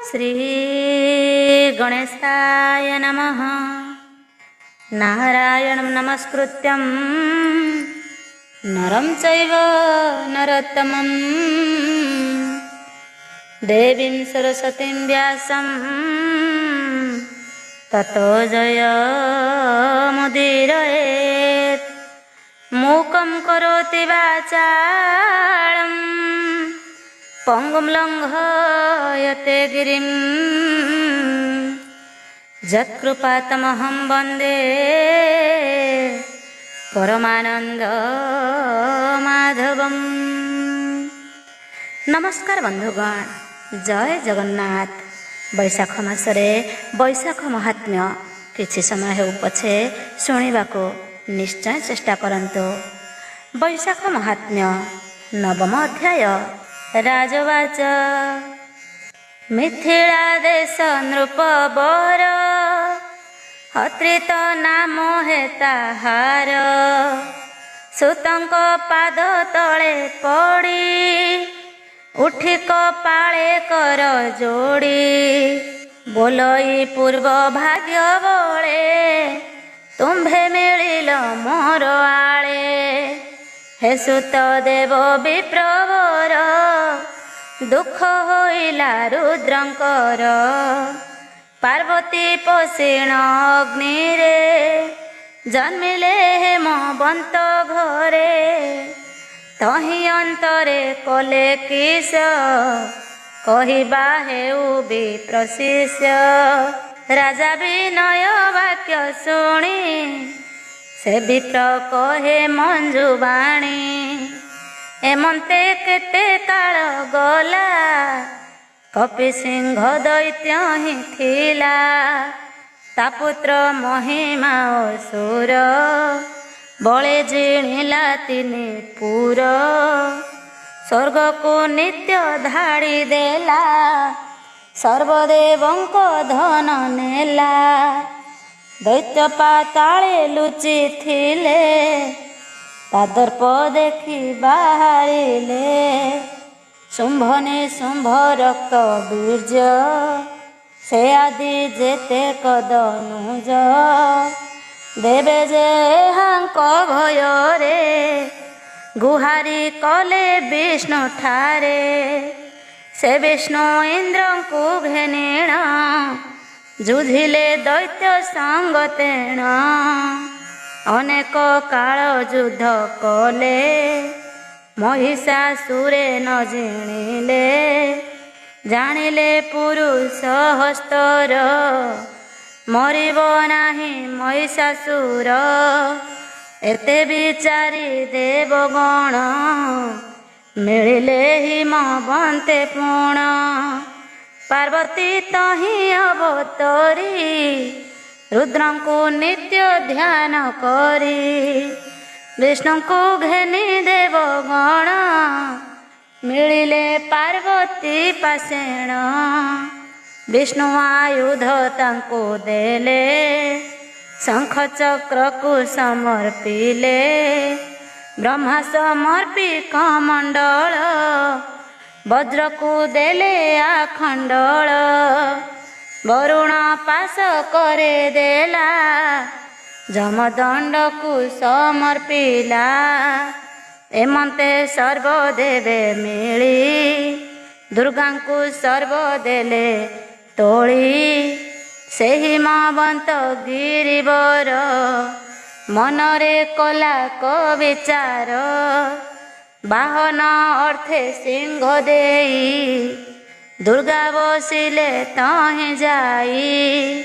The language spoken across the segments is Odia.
श्री गणेशाय नमः। नारायणं नमस्कृत्यं नरं चैव नरोत्तमं देवीं सरस्वतीं व्यासं ततो जयमुदीरयेत्। मूकं करोति वाचालं पंगुं लंघयते गिरिं यत्कृपातमहं वन्दे परमानंद माधवम्। नमस्कार बंधुगण, जय जगन्नाथ। बैशाख मासरे बैशाख महात्म्य किछि समय हेउ पछे शुणिबाको निश्चय चेष्टा करंतु। बैशाख महात्म्य नवम अध्याय। राजवाच मिथिला देश नृपवर अत्रित नाम हे ताहार। सुतंक पाद तले पड़ी उठी कपाळे कर जोड़ी। बोलई पूर्व भाग्य बळे तुम्भे मिलिल मोर आळे। हे सुत देव विप्रवर दुख होइला रुद्रंकर। पार्वती पोषिण अग्नि रे जन्मिले हेमवंत घरे। तहि अंतरे कले किस कहिबा हेउ विप्रशिष्य। राजा विनय वाक्य शुणी से विप्र कहे मंजुबाणी। एमंते केते काल गला कपि सिंह दैत्य ही थिला। ता पुत्र महिमा असुर बळे जिणिला तिनि पुर। स्वर्ग को नित्य धाड़ी देला सर्वदेवंक धन नेला। दैत्य पाताळे लुचि थिले तादर्प देखि बाहरिले। शुंभ निशुंभ रक्त बीर्ज से आदि जेते कदनुज। देवे जे हांक भय रे गुहारी कले विष्णु ठारे। से विष्णु इंद्र को घेनिण जुझिले दैत्य संगतेण। अनेक काल युद्ध कले महिषासुरे न जिणिले। जानिले पुरुष हस्तर मरिब नाही महिषासुर। एते विचारी देवगण मिलिले हिमवन्ते पूर्ण। पार्वती तहि अवतरी रुद्र को नित्य ध्यान करी। विष्णु को घेनी देवगण मिलिले पार्वती पासेण। विष्णु आयुध तांको देले शंख चक्र को समर्पिले। ब्रह्मा समर्पी कमंडल वज्र को देले आखंडल। वरुण पास करे देला जमदंड को समर्पिला। एमंते सर्व देवे मिली दुर्गा को सर्व देले तोली। से हिमवंत गिरिवर मनरे कला को विचार। बाहन अर्थे सिंह देई दुर्गा बसिले तहि जाई।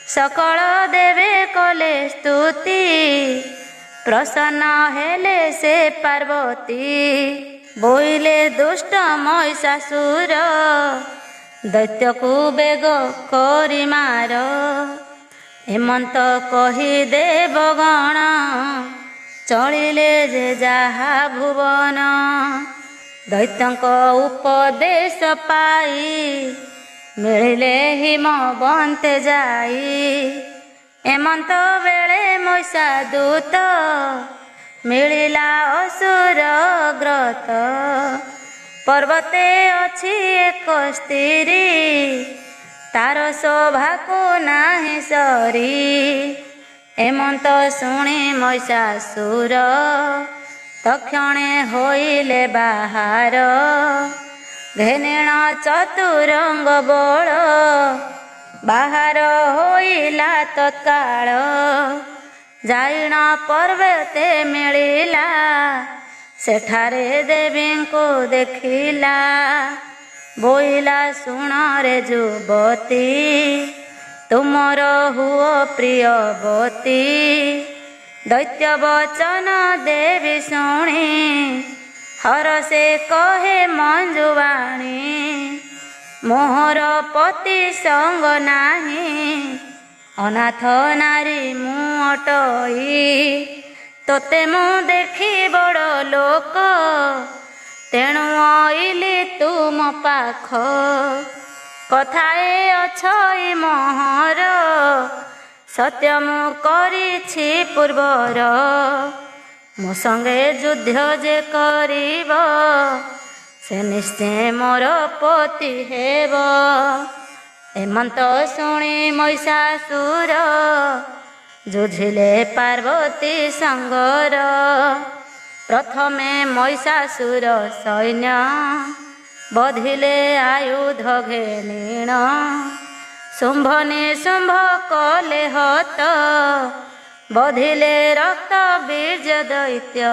सकल देवे कले स्तुति प्रसन्न हेले से पार्वती। बोइले दुष्ट महिषासुर दैत्य को बेग करि मार। हेमंत कहि देवगण चलिले जे जाहा भुवन। दैत्यंक उपदेश पाई मिलिले हिमवन्ते जाई। एमंत बेले महिषा दूत मिलिला असुर ग्रत। पर्वते अछि एक स्त्री तार शोभाको नाही सरी एमंत शुणी महिषासुर तक्षणे होइले बाहार घेनेण चतुरंग बळ बाहार होइला तत्काळ जाइण पर्वते मिलिला सेठारे देवीଙ୍କୁ देखिला बोइला शुण रे जुवती तुमर हुओ प्रियवती दैत्य वचन देवी शुणी हर से कहे मंजुवाणी मोहर पति संग नाही अनाथ नारी मु अटई तोते मु देखी बड़ लोक तेणु आइली तुम पाख कथाए अछई मोहर सत्य मु करिछि पूर्वर मो संगे युद्ध जे करिब से निश्चय मोर पति हेब एमंत शुणी महिषासुर जुझिले पार्वती संगर प्रथमे महिषासुर सैन्य बधिले आयुध घेनिण शुंभ निशुंभ कले हत बधिले रक्त बीज दैत्य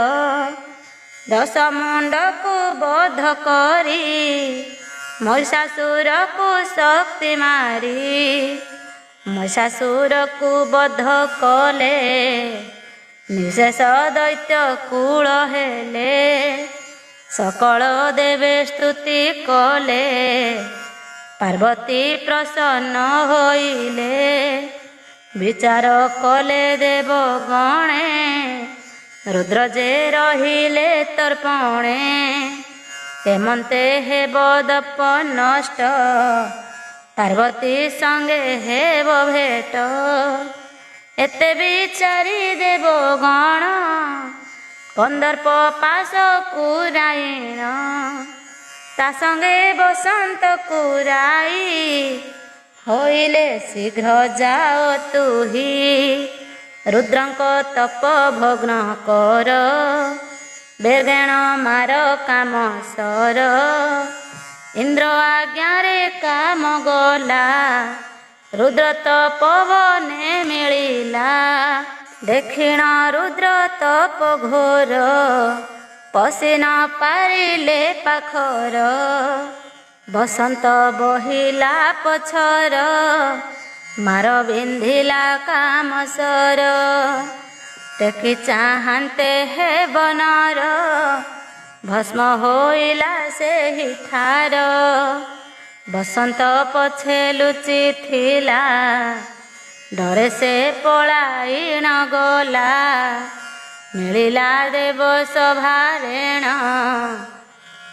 दश मुंड को बध करी महिषासुर को शक्ति मारी महिषासुर को बध कले निशेष दैत्य कूल हेले सकल देवे स्तुति कले पार्वती प्रसन्न होइले विचार कले देव गणे रुद्र जे रहिले तर्पणे हेमंते हेब दप नष्ट पार्वती संगे हेब भेट एते विचारी देव गण कंदर्प पाश कुराइण ता संगे बसंत कुराई होइले शीघ्र जाओ तुही रुद्रंक तप भग्न कर बेगेण मार काम सर इंद्र आज्ञा रे काम गला रुद्र तपवने मिलिला देखिण रुद्र तप घोर पशि न पारिले पाखर बसंत बहिला पछर मार बिंधिला काम सर टेकी चाहते हे बनर भस्म होइला से ही ठार बसंत पछे लुचि थिला डरे से पलाई न गला मिलिला देव सभारेण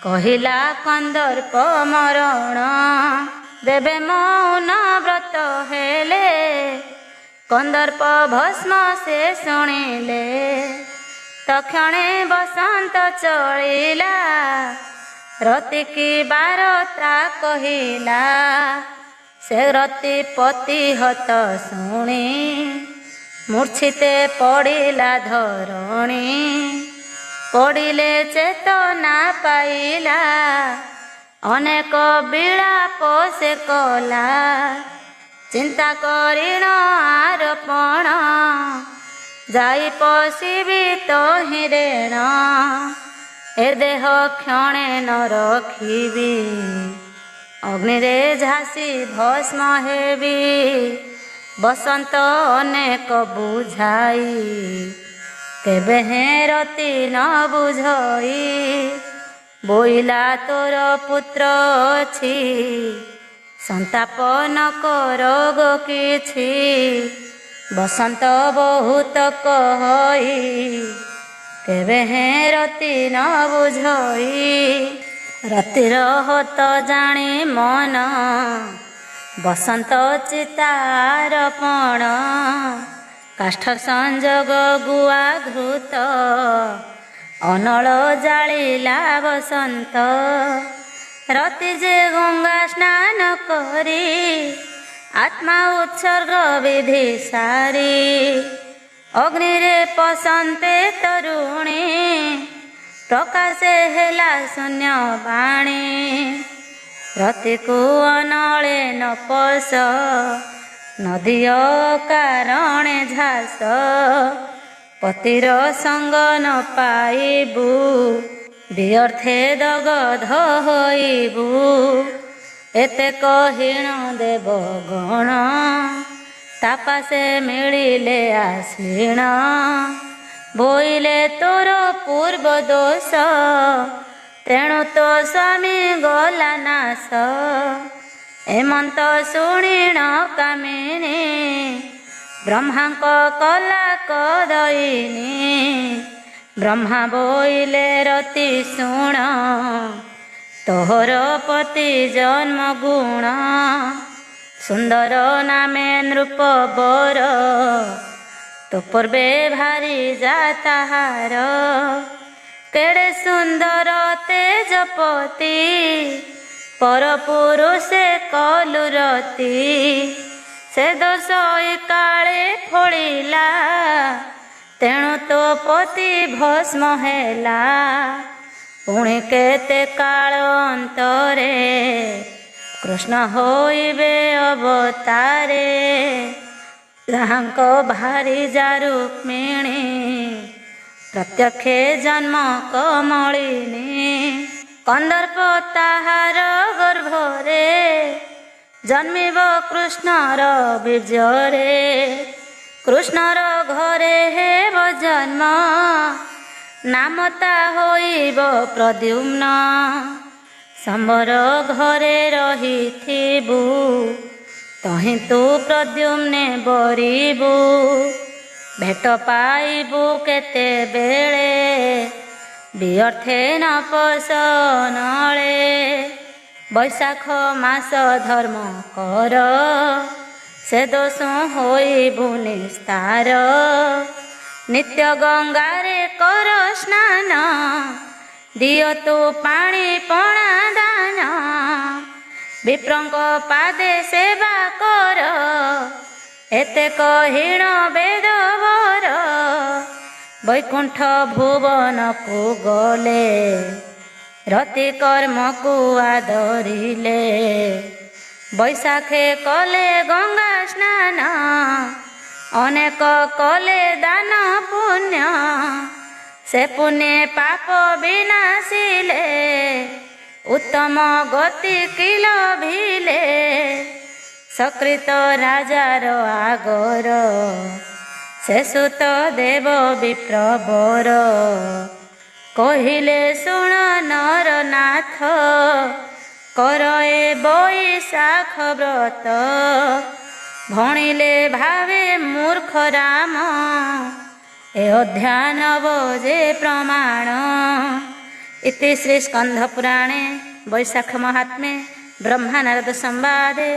कहिला कंदर्प मरण देवे मौन व्रत हेले कंदर्प भस्म से शुणिले तक्षणे बसंत चलिला रति की बारता कहिला से रति पति हत शुणी मूर्छिते पड़िला धरणी पड़िले चेतना पाइला अनेक विलाप से कला चिंता करिण आरपण जाई पशिबी तो हिरेण ए देह क्षणे न रखिबी अग्नि रे झासी भस्म हेबी बसंत अनेक बुझाई केबे हें रति न बुझई बोइला तोर पुत्र अछि संताप न कर गो किछि बसंत बहुत कहई केबे हें रति न बुझई रतिर होत जानी मन बसंत चितारपण काष्ठ संजोग गुआ घृत ଅନଳ ଜାଳିଲା ବସନ୍ତ ରତି ଯେ ଗଙ୍ଗା ସ୍ନାନ କରି ଆତ୍ମା ଉତ୍ସର୍ଗ ବିଧି ସାରି ଅଗ୍ନିରେ ପସନ୍ତେ ତରୁଣୀ ପ୍ରକାଶେ ହେଲା ଶୂନ୍ୟ ବାଣୀ ରତିକୁ ଅନଳେ ନ ପଶ ନଦୀୟ କାରଣେ ଝାସ ପତିର ସଙ୍ଗ ନ ପାଇବୁ ବ୍ୟର୍ଥେ ଦଗଧ ହୋଇବୁ ଏତେ କହିଣ ଦେବ ଗଣ ତାପାସେ ମିଳିଲେ ଆଶ୍ଳିଣ ବୋଇଲେ ତୋର ପୂର୍ବ ଦୋଷ ତେଣୁ ତୋ ସ୍ୱାମୀ ଗଲା ନାଶ ଏମନ୍ତ ଶୁଣିଣ କାମିନୀ ବ୍ରହ୍ମାଙ୍କ କଲା କଦଇନି ବ୍ରହ୍ମା ବୋଇଲେ ରତି ଶୁଣ ତୋହର ପତି ଜନ୍ମ ଗୁଣ ସୁନ୍ଦର ନାମେ ନୃପ ବର ତୋ ପୂର୍ବେ ଭାରି ଯା ତାହାର କେଡ଼େ ସୁନ୍ଦର ତେଜପତି ପରପୁରୁଷେ କଲୁ ରତି ସେ ଦୋଷ କାଳେ ଫଳିଲା ତେଣୁ ତୋ ପତି ଭସ୍ମ ହେଲା ପୁଣି କେତେ କାଳ ଅନ୍ତରେ କୃଷ୍ଣ ହୋଇବେ ଅବତାରେ ତାହାଙ୍କ ଭାରି ଯା ରୁକ୍ମିଣୀ ପ୍ରତ୍ୟକ୍ଷେ ଜନ୍ମ କମଳିନୀ କନ୍ଦର୍ପ ତାହାର ଗର୍ଭରେ ଜନ୍ମିବ କୃଷ୍ଣର ବୀର୍ଯ୍ୟରେ କୃଷ୍ଣର ଘରେ ହେବ ଜନ୍ମ ନାମ ତା ହୋଇବ ପ୍ରଦ୍ୟୁମ୍ନ ସମ୍ବର ଘରେ ରହିଥିବୁ ତହିଁ ତୁ ପ୍ରଦ୍ୟୁମ୍ନେ ବରିବୁ ଭେଟ ପାଇବୁ କେତେବେଳେ ବ୍ୟର୍ଥେ ନ ପୋଷଣଳେ ବୈଶାଖ ମାସ ଧର୍ମ କର ସେ ଦୋଷ ହୋଇବୁ ନିସ୍ତାର ନିତ୍ୟ ଗଙ୍ଗାରେ କର ସ୍ନାନ ଦିଅ ତୁ ପାଣି ପଣା ଦାନ ବିପ୍ରଙ୍କ ପାଦେ ସେବା କର ଏତେ କହିଣ ବେଦବର ବୈକୁଣ୍ଠ ଭୁବନକୁ ଗଲେ ରତି କର୍ମକୁ ଆଦରିଲେ ବୈଶାଖେ କଲେ ଗଙ୍ଗା ସ୍ନାନ ଅନେକ କଲେ ଦାନ ପୁଣ୍ୟ ସେ ପୁଣ୍ୟ ପାପ ବିନାଶିଲେ ଉତ୍ତମ ଗତି କିଲ ଭିଲେ ସକୃତ ରାଜାର ଆଗର ସେ ସୁତ ଦେବ ବିପ୍ରବର କହିଲେ ଶୁଣ ନରନାଥ କର ଏ ବୈଶାଖ ବ୍ରତ ଭଣିଲେ ଭାବେ ମୂର୍ଖ ରାମ ଏ ଅଧ୍ୟାନବ ଯେ ପ୍ରମାଣ ଇତି ଶ୍ରୀ ସ୍କନ୍ଧ ପୁରାଣେ ବୈଶାଖ ମହାତ୍ମ୍ୟେ ବ୍ରହ୍ମା ନାରଦ ସମ୍ବାଦେ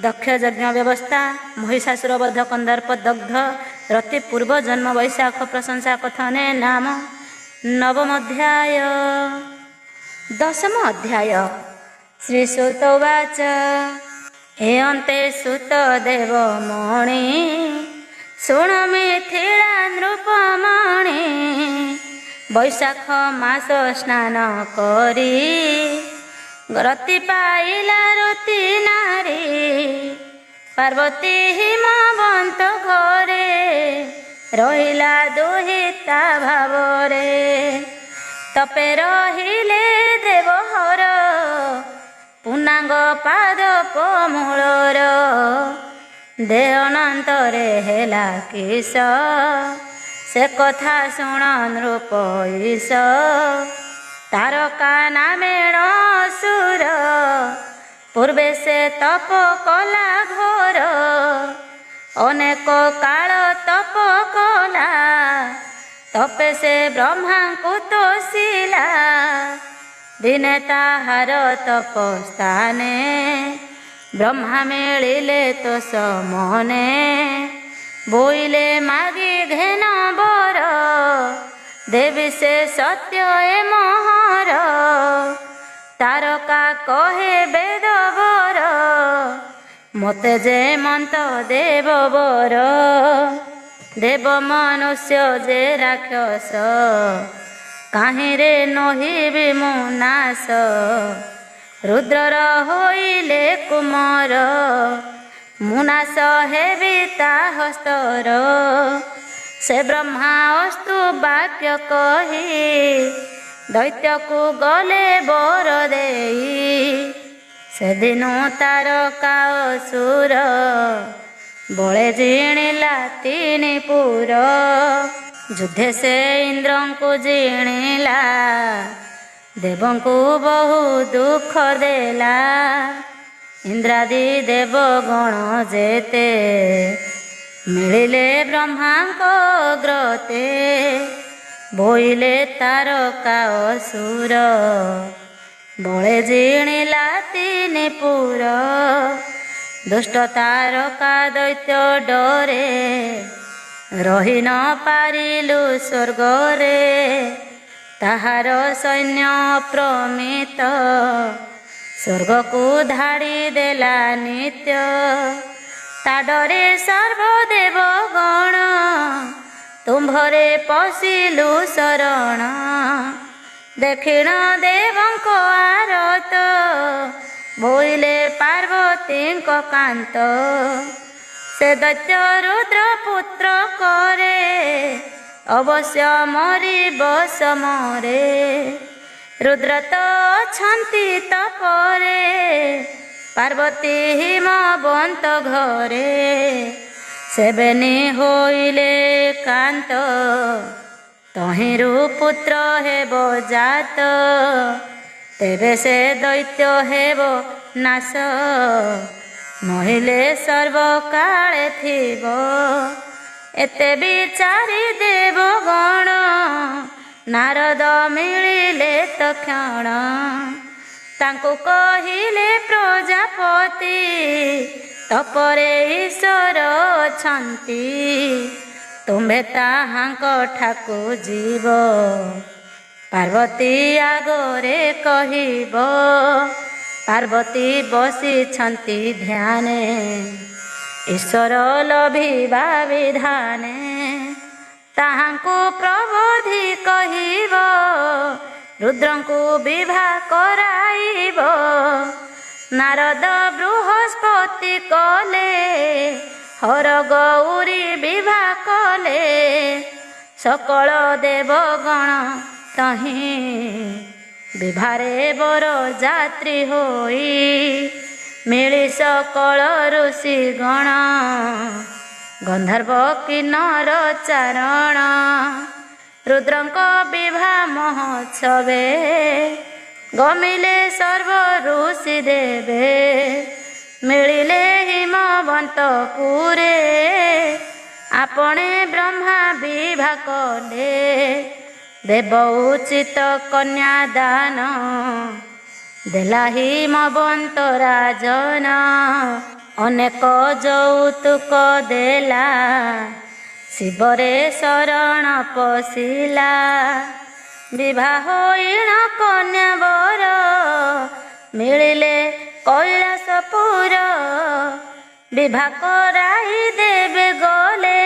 ଦକ୍ଷ ଯଜ୍ଞ ବ୍ୟବସ୍ଥା ମହିଷାସୁର ବଧ କନ୍ଦର୍ପ ଦଗ୍ଧ ରତି ପୂର୍ବ ଜନ୍ମ ବୈଶାଖ ପ୍ରଶଂସା କଥନେ ନାମ ନବମ ଅଧ୍ୟାୟ। ଦଶମ ଅଧ୍ୟାୟ। ଶ୍ରୀସୁତ ଉବାଚ ଏ ଅନ୍ତେ ସୁତ ଦେବ ମଣି ଶୁଣ ମିଥିଳା ନୃପମଣି ବୈଶାଖ ମାସ ସ୍ନାନ କରି ରତି ପାଇଲା ରତି ନାରୀ ପାର୍ବତୀ ହିମବନ୍ତ ଘରେ ରହିଲା ଦୁହିତା ଭାବରେ ତପେ ରହିଲେ ଦେବହର ପୂର୍ଣ୍ଣାଙ୍ଗ ପାଦ ପମୂଳର ଦେହନନ୍ତରେ ହେଲା କିସ ସେ କଥା ଶୁଣ ନୃପ ଈଶ ତାରକା ନାମେଣ ସୁର ପୂର୍ବେ ସେ ତପ କଲା ଘୋର ଅନେକ କାଳ ତପ କଲା ତପେ ସେ ବ୍ରହ୍ମାଙ୍କୁ ତୋଷିଲା ଦିନେ ତାହାର ତପସ୍ଥାନେ ବ୍ରହ୍ମା ମିଳିଲେ ତୋଷ ମନେ ବୋଇଲେ ମାଗି ଘେନ ବର ଦେବି ସେ ସତ୍ୟ ଏ ମୋହର, ତାରକା କହେ ବେଦବର, ମୋତେ ଯେ ମନ୍ତ ଦେବ ବର। ଦେବ ମନୁଷ୍ୟ ଯେ ରାକ୍ଷସ, କାହିଁରେ ନହିବି ମୁଁ ନାଶ। ରୁଦ୍ରର ହୋଇଲେ କୁମର, ମୁଁ ନାଶ ହେବି ତା ହସ୍ତର। ସେ ବ୍ରହ୍ମା ଅସ୍ତୁ ବାକ୍ୟ କହି, ଦୈତ୍ୟକୁ ଗଲେ ବର ଦେଇ। ସେଦିନୁ ତାରକା ଅସୁର, ବଳେ ଜିଣିଲା ତିନି ପୁର। ଯୁଦ୍ଧେ ସେ ଇନ୍ଦ୍ରଙ୍କୁ ଜିଣିଲା, ଦେବଙ୍କୁ ବହୁ ଦୁଃଖ ଦେଲା। ଇନ୍ଦ୍ରାଦି ଦେବଗଣ ଯେତେ, ମିଳିଲେ ବ୍ରହ୍ମାଙ୍କ ଗ୍ରତେ। ବୋଇଲେ ତାରକା ଅସୁର, ବଳେ ଜିଣିଲା ତିନି ପୁର। ଦୁଷ୍ଟ ତାରକା ଦୈତ୍ୟ ଡରେ, ରହି ନ ପାରିଲୁ ସ୍ୱର୍ଗରେ। ତାହାର ସୈନ୍ୟ ପ୍ରମିତ, ସ୍ୱର୍ଗକୁ ଧାଡ଼ି ଦେଲା ନିତ୍ୟ। ତା ଡରେ ସର୍ବଦେବ ଗଣ, ତୁମ୍ଭରେ ପଶିଲୁ ଶରଣ। ଦେଖିଣ ଦେବଙ୍କ ଆରତ, ବୋଇଲେ ପାର୍ବତୀଙ୍କ କାନ୍ତ। ସେ ଦୈତ୍ୟ ରୁଦ୍ର ପୁତ୍ର କରେ, ଅବଶ୍ୟ ମରିବ ସମରେ। ରୁଦ୍ର ତ ଅଛନ୍ତି ତପରେ, ପାର୍ବତୀ ହିମବନ୍ତ ଘରେ। ସେବେନି ହୋଇଲେ କାନ୍ତ, ତହିଁରୁ ପୁତ୍ର ହେବ ଜାତ। ତେବେ ସେ ଦୈତ୍ୟ ହେବ ନାଶ, ନହିଲେ ସର୍ବକାଳେ ଥିବ। ଏତେ ବିଚାରି ଦେବ ଗଣ, ନାରଦ ମିଳିଲେ ତକ୍ଷଣ। ତାଙ୍କୁ କହିଲେ ପ୍ରଜାପତି, ତପରେ ଈଶ୍ୱର ଅଛନ୍ତି। ତୁମ୍ଭେ ତାହାଙ୍କ ଠାକୁ ଯିବ, ପାର୍ବତୀ ଆଗରେ କହିବ। ପାର୍ବତୀ ବସିଛନ୍ତି ଧ୍ୟାନେ, ଈଶ୍ୱର ଲଭିବା ବିଧାନେ। ତାହାଙ୍କୁ ପ୍ରବୋଧି କହିବ, ରୁଦ୍ରଙ୍କୁ ବିଭା କରାଇବ। ନାରଦ ବୃହସ୍ପତି କଲେ, ହର ଗୌରୀ ବିଭା କଲେ। ସକଳ ଦେବଗଣ ତହିଁ, ବିଭାରେ ବର ଯାତ୍ରୀ ହୋଇ। ମିଳି ସକଳ ଋଷି ଗଣ, ଗନ୍ଧର୍ବ କିନ୍ନର ଚାରଣ। ରୁଦ୍ରଙ୍କ ବିଭା ମହୋତ୍ସବେ, ଗମିଲେ ସର୍ବ ଋଷି ଦେବେ। ମିଳିଲେ ହିମବନ୍ତପୁରେ, ଆପଣେ ବ୍ରହ୍ମା ବିଭା କଲେ। ଦେବ ଉଚିତ କନ୍ୟାଦାନ, ଦେଲା ହିମବନ୍ତ ରାଜନ। ଅନେକ ଯୌତୁକ ଦେଲା, ଶିବରେ ଶରଣ ପଶିଲା। ବିଭା ହୋଇଣ କନ୍ୟା ବର, ମିଳିଲେ କୈଳାସପୁର। ବିଭା କରାଇ ଦେବେ ଗଲେ,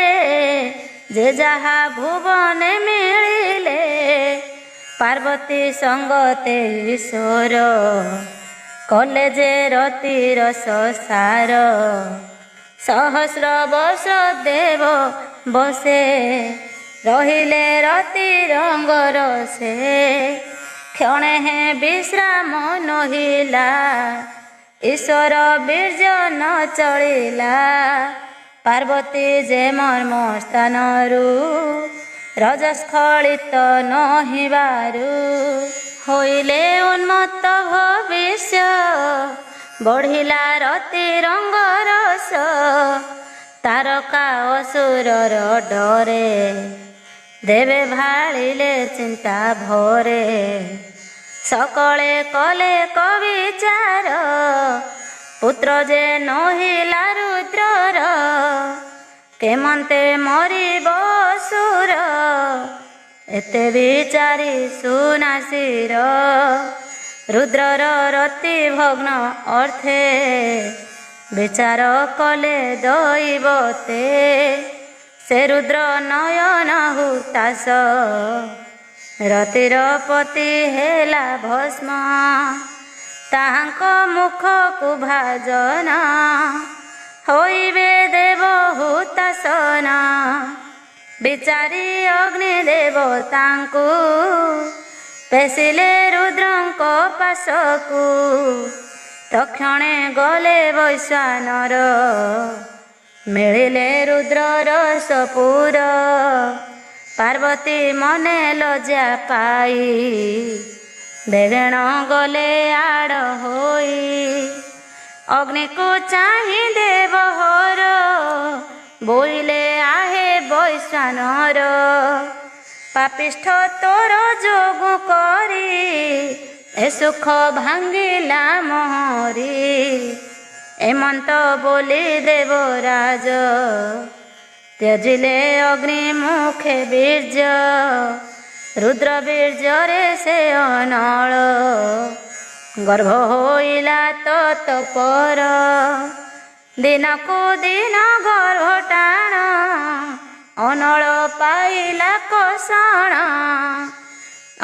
ଯେ ଯାହା ଭୁବନେ ମିଳିଲେ। ପାର୍ବତୀ ସଙ୍ଗତେ ଈଶ୍ୱର, କଲେ ଯେ ରତିର ସଂସାର। ସହସ୍ର ବର୍ଷ ଦେବ ବସେ, ରହିଲେ ରତି ରଙ୍ଗର ସେ। କ୍ଷଣେ ହେ ବିଶ୍ରାମ ନହିଲା, ଈଶ୍ୱର ବୀର୍ଯ୍ୟ ନ ଚଳିଲା। ପାର୍ବତୀ ଯେ ମର୍ମ ସ୍ଥାନରୁ, ରଜସ୍ଖଳିତ ନହିବାରୁ। ହୋଇଲେ ଉନ୍ମତ୍ତ ଭବିଷ୍ୟ, ବଢ଼ିଲା ରତି ରଙ୍ଗରସ। ତାରକା ଅସୁରର ଡରେ, ଦେବେ ଭାଳିଲେ ଚିନ୍ତା ଭରେ। ସକଳେ କଲେ କବିଚାର, ପୁତ୍ର ଯେ ନହିଲା ରୁଦ୍ରର। କେମନ୍ତେ ମରିବ ଅସୁର, ଏତେ ବିଚାରି ସୁନାସିର ରୁଦ୍ରର ରତି ଭଗ୍ନ ଅର୍ଥେ ବିଚାର କଲେ ଦୈବତେ ସେ ରୁଦ୍ର ନୟନ ହୁତାଶ ରତିର ପତି ହେଲା ଭସ୍ମ ତାହାଙ୍କ ମୁଖକୁ ଭାଜନ ହୋଇବେ ଦେବ ହୁତାସନ ବିଚାରି ଅଗ୍ନି ଦେବତାଙ୍କୁ ପେଶିଲେ ରୁଦ୍ରଙ୍କ ପାଶକୁ ତକ୍ଷଣେ ଗଲେ ବୈଶ୍ୱାନର ମିଳିଲେ ରୁଦ୍ରର ସପୁର ପାର୍ବତୀ ମନେ ଲଜ୍ଜା ପାଇ ବେଗେଣ ଗଲେ ଆଡ଼ ହୋଇ ଅଗ୍ନିକୁ ଚାହିଁ ଦେବ ହର ବୋଇଲେ ଆହେ ବୈଶ୍ୱାନର ପାପିଷ୍ଠ ତୋର ଯୋଗୁ କରି ଏ ସୁଖ ଭାଙ୍ଗିଲା ମୋହରି ଏମନ୍ତ ବୋଲି ଦେବରାଜ ତ୍ୟଜିଲେ ଅଗ୍ନି ମୁଖେ ବୀର୍ଯ୍ୟ ରୁଦ୍ର ବୀର୍ଯ୍ୟରେ ସେ ଅନଳ ଗର୍ଭ ହୋଇଲା ତତ୍ପର ଦିନକୁ ଦିନ ଗର୍ଭ ଟାଣ ଅନଳ ପାଇଲା କଷଣ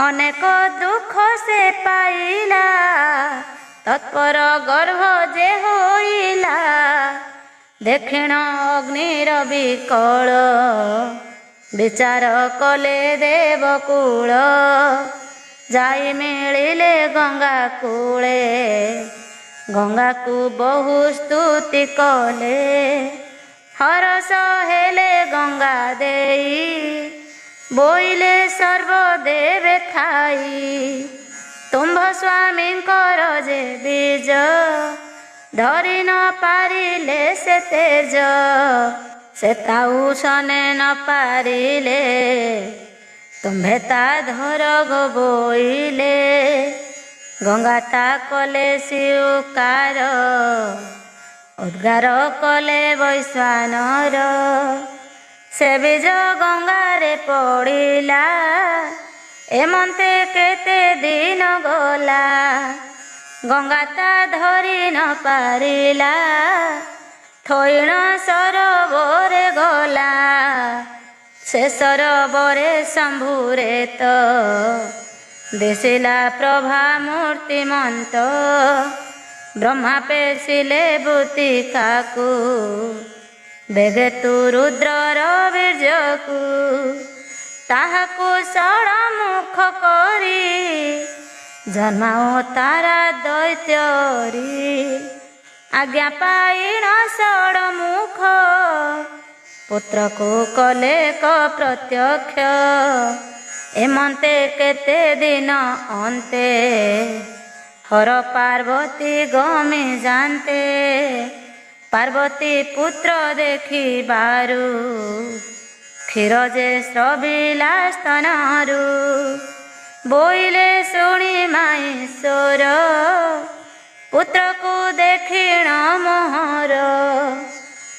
ଅନେକ ଦୁଃଖ ସେ ପାଇଲା ତତ୍ପର ଗର୍ଭ ଯେ ହୋଇଲା ଦେଖିଣ ଅଗ୍ନିର ବିକଳ ବିଚାର କଲେ ଦେବକୁଳ ଯାଇ ମିଳିଲେ ଗଙ୍ଗା କୂଳେ ଗଙ୍ଗାକୁ ବହୁ ସ୍ତୁତି କଲେ ହରସ ହେଲେ ଗଙ୍ଗା ଦେଇ ବୋଇଲେ ସର୍ବଦେବେ ଥାଇ ତୁମ୍ଭ ସ୍ୱାମୀଙ୍କର ଯେ ବୀଜ ଧରି ନ ପାରିଲେ ସେ ତେଜ ସେ ତାଉ ସନେ ନ ପାରିଲେ ତୁମ୍ଭେ ତା ଧର ଗୋ ବୋଇଲେ ଗଙ୍ଗା ତା କଲେ ସ୍ୱୀକାର ଉଦ୍ଗାର କଲେ ବୈଶ୍ୱାନର ସେ ବୀଜ ଗଙ୍ଗାରେ ପଡ଼ିଲା ଏମନ୍ତେ କେତେ ଦିନ ଗଲା ଗଙ୍ଗା ତା ଧରି ନ ପାରିଲା ଥୋଇଣ ସରୋବରେ ଗଲା ସେ ସରୋବରେ ଶମ୍ଭୁରେ ତ ଦିଶିଲା ପ୍ରଭା ମୂର୍ତ୍ତିମନ୍ତ ବ୍ରହ୍ମା ପେଶିଲେ ବୃତ୍ତିକାକୁ ବେଗେ ତୁ ରୁଦ୍ରର ବୀର୍ଯ୍ୟକୁ ତାହାକୁ ଷଡ଼ମୁଖ କରି ଜନ୍ମାଓ ତାରା ଦୈତ୍ୟରି ଆଜ୍ଞା ପାଇଣ ଷଡ଼ମୁଖ ପୁତ୍ରକୁ କଲେ କ ପ୍ରତ୍ୟକ୍ଷ ଏମନ୍ତେ କେତେ ଦିନ ଅନ୍ତେ ହର ପାର୍ବତୀ ଗମି ଜାନ୍ତେ ପାର୍ବତୀ ପୁତ୍ର ଦେଖିବାରୁ କ୍ଷୀର ଯେ ସ୍ରବିଲା ସ୍ତନରୁ ବୋଇଲେ ଶୁଣି ମାଈଶ୍ୱର ପୁତ୍ରକୁ ଦେଖିଣ ମୋହର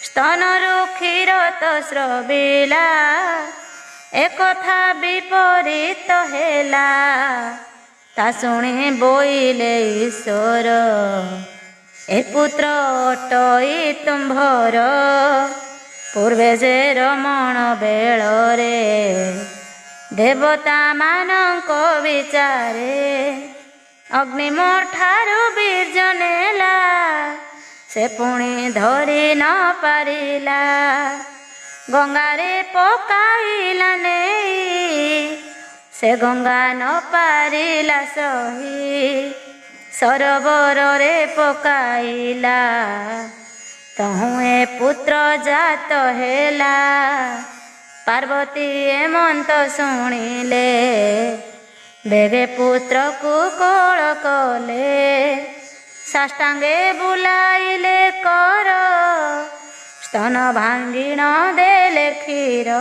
ସ୍ତନରୁ କ୍ଷୀର ତ ସ୍ରବିଲା ଏକଥା ବିପରୀତ ହେଲା ତା ଶୁଣି ବୋଇଲେ ଈଶ୍ୱର ଏ ପୁତ୍ର ଅଟଇ ତୁମ୍ଭର ପୂର୍ବେ ଯେ ରମଣ ବେଳରେ ଦେବତା ମାନଙ୍କ ବିଚାରେ ଅଗ୍ନି ମୋ ଠାରୁ ବୀର୍ଯ୍ୟ ନେଲା ସେ ପୁଣି ଧରି ନ ପାରିଲା ଗଙ୍ଗାରେ ପକାଇଲା ନେଇ ସେ ଗଙ୍ଗା ନ ପାରିଲା ସହି ସରୋବରରେ ପକାଇଲା ତହୁଁ ଏ ପୁତ୍ର ଜାତ ହେଲା ପାର୍ବତୀ ଏମନ୍ତ ଶୁଣିଲେ ବେଗେ ପୁତ୍ରକୁ କୋଳ କଲେ ସାଷ୍ଟାଙ୍ଗେ ବୁଲାଇଲେ କର ସ୍ତନ ଭାଙ୍ଗିଣ ଦେଲେ କ୍ଷୀର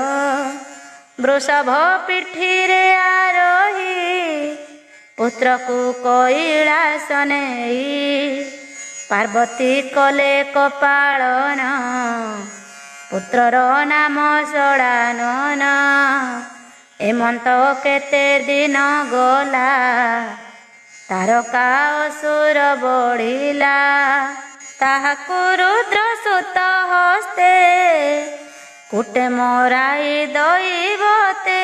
ବୃଷଭ ପିଠିରେ ଆରୋହୀ ପୁତ୍ରକୁ କୈଳାସ ନେଇ ପାର୍ବତୀ କଲେ କପାଳନ ପୁତ୍ରର ନାମ ଷଡ଼ାନନ ଏମନ୍ତ କେତେ ଦିନ ଗଲା, ତାରକା ଅସୁର ବଢ଼ିଲା। ତାହାକୁ ରୁଦ୍ର ସୁତ ହସ୍ତେ, କୁଟେ ମରାଇ ଦଇବତେ।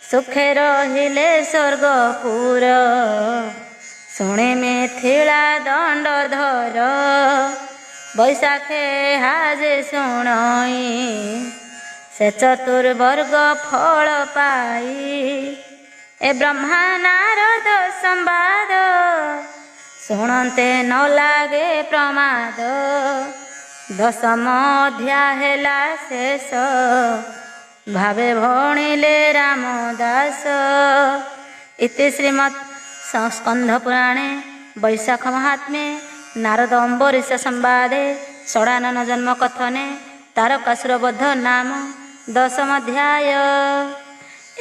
ସୁଖେ ରହିଲେ ସ୍ୱର୍ଗପୁର, ଶୁଣି ମିଥିଳା ଦଣ୍ଡଧର। ବୈଶାଖେ ହାଜେ ଶୁଣଇ, ସେ ଚତୁର୍ବର୍ଗ ଫଳ ପାଇ। ଏ ବ୍ରହ୍ମା ନାରଦ ସମ୍ବାଦ, ଶୁଣନ୍ତେ ନ ଲାଗେ ପ୍ରମାଦ। ଦଶମ ଅଧ୍ୟାୟ ହେଲା ଶେଷ, ଭାବେ ଭଣିଲେ ରାମଦାସ। ଇତି ଶ୍ରୀମତ୍ ସ୍କନ୍ଧ ପୁରାଣେ ବୈଶାଖ ମହାତ୍ମ୍ये ନାରଦ ଅମ୍ବରୀଶ ସମ୍ବାଦେ ଷଡ଼ାନନ ଜନ୍ମ କଥନେ ତାରକାସୁର ବଧ ନାମ ଦଶମ ଅଧ୍ୟାୟ।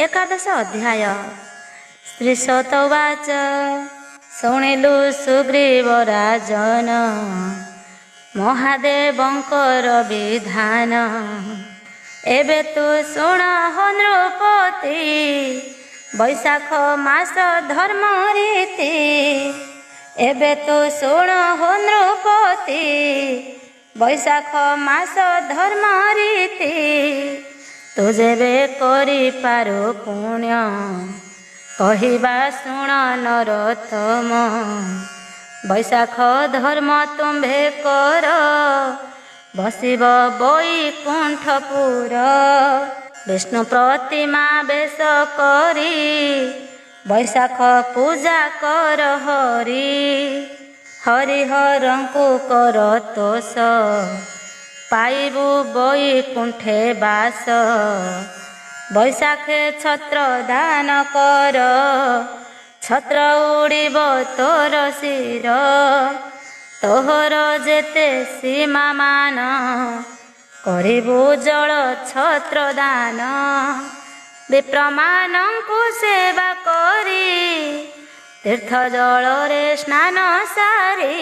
ଏକାଦଶ ଅଧ୍ୟାୟ। ଶ୍ରୀଶତ ଉବାଚ ଶୁଣିଲୁ ସୁଗ୍ରୀବ ରାଜନ, ମହାଦେବଙ୍କର ବିଧାନ। ଏବେ ତୁ ଶୁଣ ହୋ ନୃପତି, ବୈଶାଖ ମାସ ଧର୍ମ ରୀତି। ଏବେ ତୁ ଶୁଣ ହୋ ନୃପତି, ବୈଶାଖ ମାସ ଧର୍ମ ରୀତି। ତୁ ଯେବେ କରିପାରୁ ପୁଣ୍ୟ, କହିବା ଶୁଣ ନରୋତ୍ତମ। ବୈଶାଖ ଧର୍ମ ତୁମ୍ଭେ କର, ବସିବ ବୈକୁଣ୍ଠପୁର। ବିଷ୍ଣୁ ପ୍ରତିମା ବେଶ କରି, ବୈଶାଖ ପୂଜା କର ହରି। ହରିହରଙ୍କୁ କର ତୋଷ, ପାଇବୁ ବୈକୁଣ୍ଠେ ବାସ। ବୈଶାଖେ ଛତ୍ର ଦାନ କର, ଛତ୍ର ଉଡ଼ିବ ତୋର ଶିର। ତୋହର ଯେତେ ସୀମା ମାନ, କରିବୁ ଜଳ ଛତ୍ର ଦାନ। ବିପ୍ରମାନଙ୍କୁ ସେବା କରି, ତୀର୍ଥ ଜଳରେ ସ୍ନାନ ସାରି।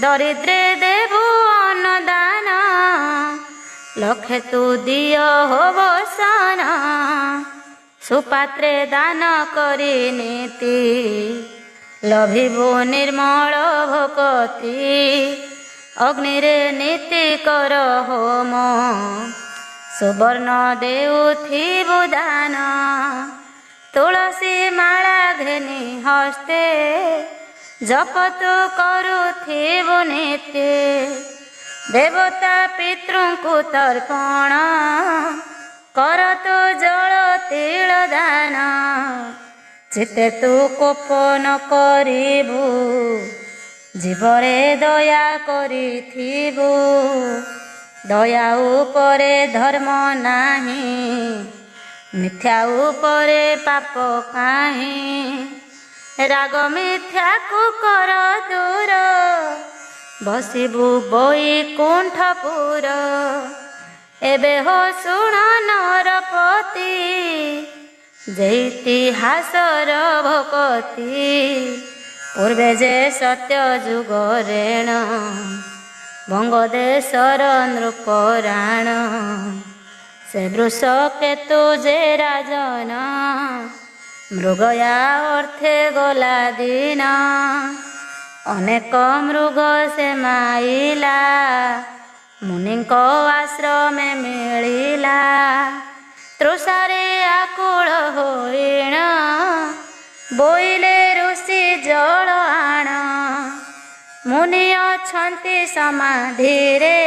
ଦରିଦ୍ରେ ଦେବୁ ଅନ୍ନଦାନ, ଲକ୍ଷେ ତୁ ଦିଅ ହୋବସନ। ସୁପାତ୍ରେ ଦାନ କରି ନୀତି, ଲଭିବୁ ନିର୍ମଳ ଭକତି। ଅଗ୍ନିରେ ନୀତି କର ହୋମ, ସୁବର୍ଣ୍ଣ ଦେଉଥିବୁ ଦାନ। ତୁଳସୀ ମାଳା ଘେନି ହସ୍ତେ, ଜପ ତୁ କରୁଥିବୁ ନିତ୍ୟ। ଦେବତା ପିତୃଙ୍କୁ ତର୍ପଣ, କର ତୁ ଜଳ ତିଳ ଦାନ। ଚିତ୍ତେ ତୁ କୋପ ନ କରିବୁ, ଜୀବରେ ଦୟା କରିଥିବୁ। ଦୟା ଉପରେ ଧର୍ମ ନାହିଁ, ମିଥ୍ୟା ଉପରେ ପାପ କାହିଁ। ରାଗ ମିଥ୍ୟାକୁ କର ଦୂର, ବସିବୁ ବୈକୁଣ୍ଠପୁର। ଏବେ ହୋ ଶୁଣ ନରପତି, ଯେଇତିହାସର ଭକତି। ପୂର୍ବେ ଯେ ସତ୍ୟ ଯୁଗ ରେଣ, ବଙ୍ଗଦେଶର ନୃପରାଣ। ସେ ବୃଷ କେତୁ ଯେ ରାଜନ, ମୃଗୟା ଅର୍ଥେ ଗଲା ଦିନ। ଅନେକ ମୃଗ ସେ ମାଇଲା, ମୁନିଙ୍କ ଆଶ୍ରମେ ମିଳିଲା। ତୃଷାରେ ଆକୁଳ ହୋଇଣ, ବୋଇଲେ ଋଷି ଜଳ ଆଣ। ମୁନି ଅଛନ୍ତି ସମାଧିରେ,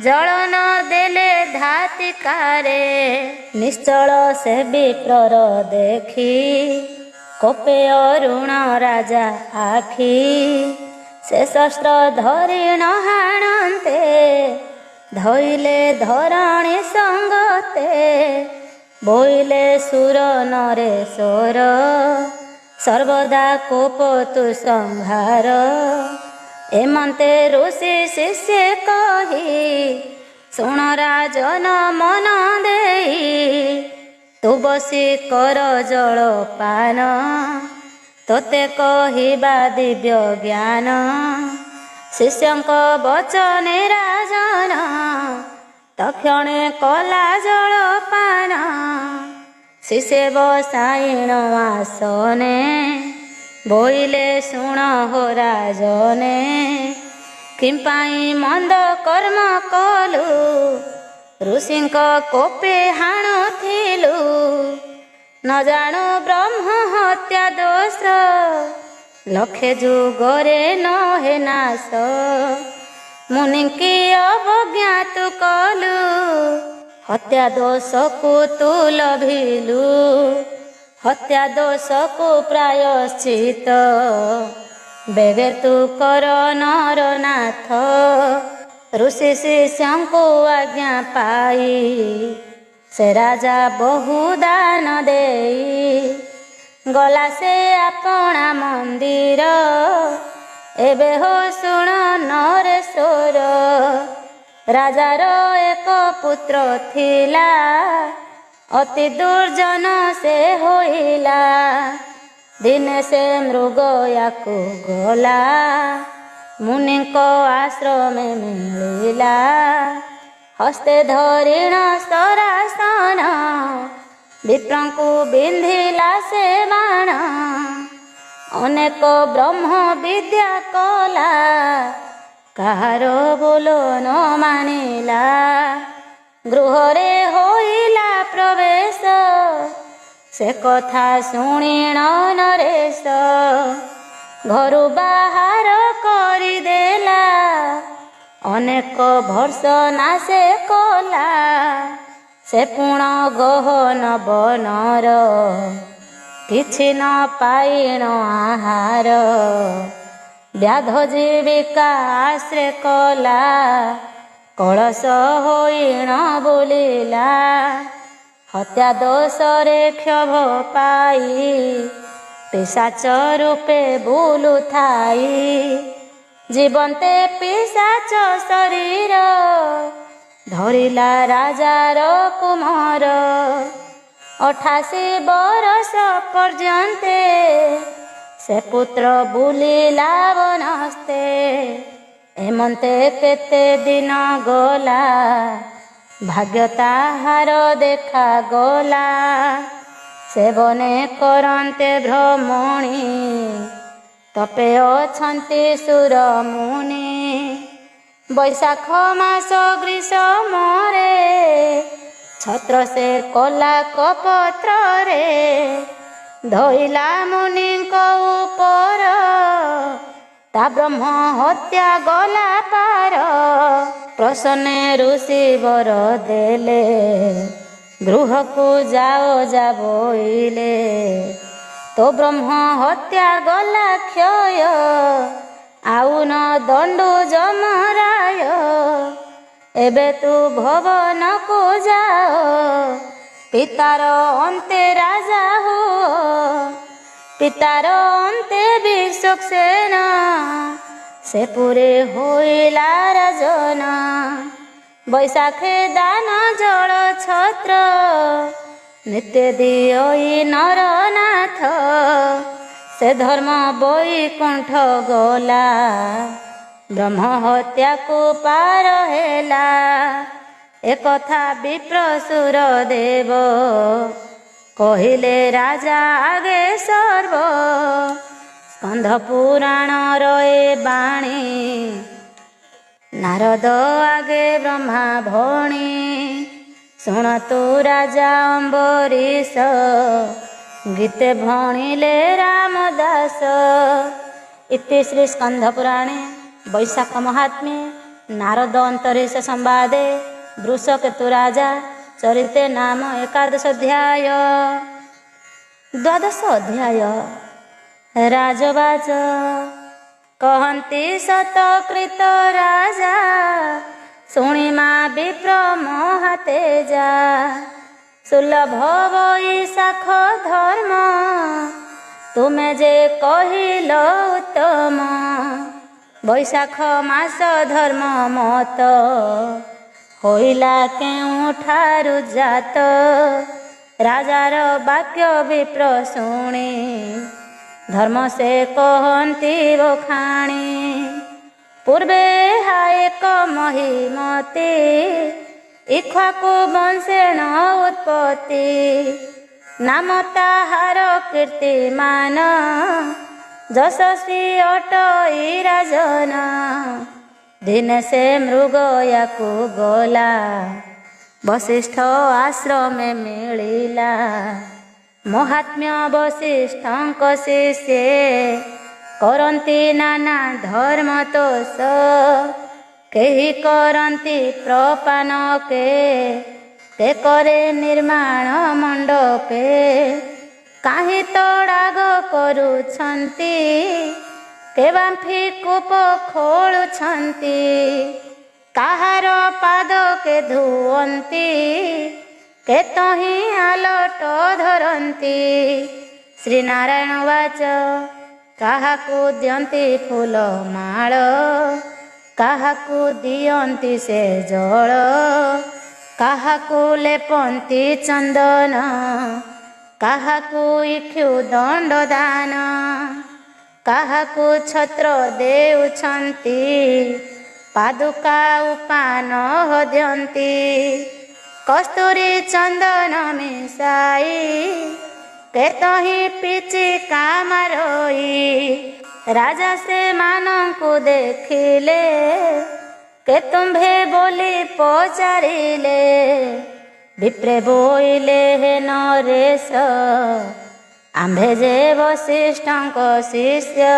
ଜଳ ନ ଦେଲେ ଧାତିକାରେ। ନିଶ୍ଚଳ ସେ ବିପ୍ରର ଦେଖି, କୋପେ ଅରୁଣ ରାଜା ଆଖି। ସେ ଶସ୍ତ୍ର ଧରି ନ ହାଣନ୍ତେ, ଧଇଲେ ଧରଣୀ ସଙ୍ଗତେ। ବୋଇଲେ ସୁର ନରେଶ୍ୱର, ସର୍ବଦା କୋପ ତୁ ସଂହାର। ଏମନ୍ତେ ଋଷି ଶିଷ୍ୟ କହି, ଶୁଣ ରାଜନ ମନ ଦେଇ। ତୁ ବସି କର ଜଳପାନ, ତୋତେ କହିବା ଦିବ୍ୟ ଜ୍ଞାନ। ଶିଷ୍ୟଙ୍କ ବଚନେ ରାଜନ, ତକ୍ଷଣେ କଲା ଜଳପାନ ଶିଷେ ବସାଇଣ ଆସନେ ବୋଇଲେ ଶୁଣ ହୋ ରାଜନେ କିମ୍ପାଇଁ ମନ୍ଦ କର୍ମ କଲୁ ଋଷିଙ୍କ କୋପେ ହାଣୁଥିଲୁ ନ ଜାଣୁ ବ୍ରହ୍ମ ହତ୍ୟା ଦୋଷ ଲକ୍ଷେ ଯୁଗରେ ନହେ ନାଶ ମୁନିଙ୍କି ଅବଜ୍ଞା ତୁ କଲୁ ହତ୍ୟା ଦୋଷକୁ ତୁ ଲଭିଲୁ ହତ୍ୟା ଦୋଷକୁ ପ୍ରାୟଶ୍ଚିତ ବେଗେ ତୁ କର ନରନାଥ ଋଷି ଶିଷ୍ୟଙ୍କୁ ଆଜ୍ଞା ପାଇ ସେ ରାଜା ବହୁ ଦାନ ଦେଇ ଗଲା ସେ ଆପଣା ମନ୍ଦିର ଏବେ ହୋ ଶୁଣ ନରେଶ୍ୱର ରାଜାର ଏକ ପୁତ୍ର ଥିଲା ଅତି ଦୁର୍ଜନ ସେ ହୋଇଲା ଦିନେ ସେ ମୃଗ ୟାକୁ ଗଲା ମୁନିଙ୍କ ଆଶ୍ରମେ ମିଳିଲା ହସ୍ତେ ଧରିଣ ସରାସନ ବିପ୍ରଙ୍କୁ ବିନ୍ଧିଲା ସେ ବାଣ ଅନେକ ବ୍ରହ୍ମ ବିଦ୍ୟା କଲା କାହାର ବୋଲ ନ ମାନିଲା ଗୃହରେ ହୋଇଲା ପ୍ରବେଶ ସେ କଥା ଶୁଣିଣ ନରେଶ ଘରୁ ବାହାର କରିଦେଲା ଅନେକ ଭର୍ସନା ସେ କଲା ସେ ପୁଣ ଗହନ ବନର କିଛି ନ ପାଇଣ ଆହାର ବ୍ୟାଧ ଜୀବିକା ଆଶ୍ରେ କଲା କଳସ ହୋଇଣ ବୁଲିଲା ହତ୍ୟା ଦୋଷରେ କ୍ଷୋଭ ପାଇ ପିଶାଚ ରୂପେ ବୁଲୁଥାଇ ଜୀବନ୍ତେ ପିଶାଚ ଶରୀର ଧରିଲା ରାଜାର କୁମର 88 ବରଷ ପର୍ଯ୍ୟନ୍ତେ ସେ ପୁତ୍ର ବୁଲିଲା ବନସ୍ତେ ଏମନ୍ତେ କେତେ ଦିନ ଗଲା ଭାଗ୍ୟ ତାହାର ଦେଖାଗଲା ସେ ବନେ କରନ୍ତେ ଭ୍ରମଣୀ ତପେ ଅଛନ୍ତି ସୁରମୁନି ବୈଶାଖ ମାସ ଗ୍ରୀଷ୍ମରେ ଛତ୍ର ସେ କଲା କପତ୍ରରେ ଧଇଲା ମୁନିଙ୍କ ଉପର ତା ବ୍ରହ୍ମ ହତ୍ୟା ଗଲା ପାର ପ୍ରସନ୍ନେ ଋଷି ବର ଦେଲେ ଗୃହକୁ ଯାଅ ଯା ବୋଇଲେ ତୋ ବ୍ରହ୍ମ ହତ୍ୟା ଗଲା କ୍ଷୟ ଆଉ ନ ଦଣ୍ଡୁ ଯମରାୟ ଏବେ ତୁ ଭବନକୁ ଯାଅ ପିତାର ଅନ୍ତେ ରାଜା ହୁଅ ପିତାର ଅନ୍ତେ ବିଶ୍ୱକ୍ସେନ ସେ ପୁରେ ହୋଇଲା ରାଜନ ବୈଶାଖେ ଦାନ ଜଳ ଛତ୍ର ନିତ୍ୟ ଦିଅଇ ନରନାଥ ସେ ଧର୍ମ ବୈକୁଣ୍ଠ ଗଲା ବ୍ରହ୍ମ ହତ୍ୟାକୁ ପାର ହେଲା ଏକଥା ବିପ୍ରସୁର ଦେବ କହିଲେ ରାଜା ଆଗେ ସର୍ବ ସ୍କନ୍ଧ ପୁରାଣର ଏ ବାଣୀ ନାରଦ ଆଗେ ବ୍ରହ୍ମା ଭଣୀ ଶୁଣ ତୁ ରାଜା ଅମ୍ବରୀଶ ଗୀତେ ଭଣିଲେ ରାମଦାସ ଇତି ଶ୍ରୀ ସ୍କନ୍ଧ ପୁରାଣେ ବୈଶାଖ ମହାତ୍ମ୍ये ନାରଦ ଅନ୍ତରୀଶ ସମ୍ବାଦେ ବୃଷକେତୁ ରାଜା ଚରିତେ ନାମ 11 ଅଧ୍ୟାୟ। 12 ଅଧ୍ୟାୟ ରାଜବାଜ କହନ୍ତି ସତକୃତ ରାଜା ଶୁଣି ମା ବିପ୍ର ମହାତେଜା ସୁଲଭ ବୈଶାଖ ଧର୍ମ ତୁମେ ଯେ କହିଲ ଉତ୍ତମ ବୈଶାଖ ମାସ ଧର୍ମ ମତ ହୋଇଲା କେଉଁଠାରୁ ଜାତ ରାଜାର ବାକ୍ୟ ବିପ୍ର ଶୁଣି ଧର୍ମ ସେ କହନ୍ତି ବଖାଣି ପୂର୍ବେ ଏହା ଏକ ମହିମତି ଇକ୍ଷ୍ୱାକୁ ବଂଶେଣ ଉତ୍ପତ୍ତି ନାମ ତାହାର କୀର୍ତ୍ତିମାନ ଯଶସ୍ୱୀ ଅଟଇ ରାଜନ ଦିନେ ସେ ମୃଗୟାକୁ ଗଲା ବଶିଷ୍ଠ ଆଶ୍ରମେ ମିଳିଲା ମହାତ୍ମ୍ୟ ବଶିଷ୍ଠଙ୍କ ଶିଷ୍ୟେ କରନ୍ତି ନାନା ଧର୍ମ ତୋଷ କେହି କରନ୍ତି ପ୍ରପାନ କେ କରେ ନିର୍ମାଣ ମଣ୍ଡପେ କାହିଁ ତଡ଼ାଗ କରୁଛନ୍ତି କେ ବାମ୍ଫି କୂପ ଖୋଳୁଛନ୍ତି କାହାର ପାଦ କେ ଧୁଅନ୍ତି କେ ତହିଁ ଆଲଟ ଧରନ୍ତି। ଶ୍ରୀନାରାୟଣ ବାଚ କାହାକୁ ଦିଅନ୍ତି ଫୁଲ ମାଳ କାହାକୁ ଦିଅନ୍ତି ସେ ଜଳ କାହାକୁ ଲେପନ୍ତି ଚନ୍ଦନ କାହାକୁ ଇକ୍ଷୁ ଦଣ୍ଡ ଦାନ କାହାକୁ ଛତ୍ର ଦେଉଛନ୍ତି ପାଦୁକା ଉପାନ ଦିଅନ୍ତି କସ୍ତୁରୀ ଚନ୍ଦନ ମିଶାଇ କେତହିଁ ପିଚିକା ମାରୋଇ ରାଜା ସେମାନଙ୍କୁ ଦେଖିଲେ କେ ତୁମ୍ଭେ ବୋଲି ପଚାରିଲେ ବିପ୍ରେ ବୋଇଲେ ହେ ନରେଶ ଆମ୍ଭେ ଯେ ବଶିଷ୍ଠଙ୍କ ଶିଷ୍ୟ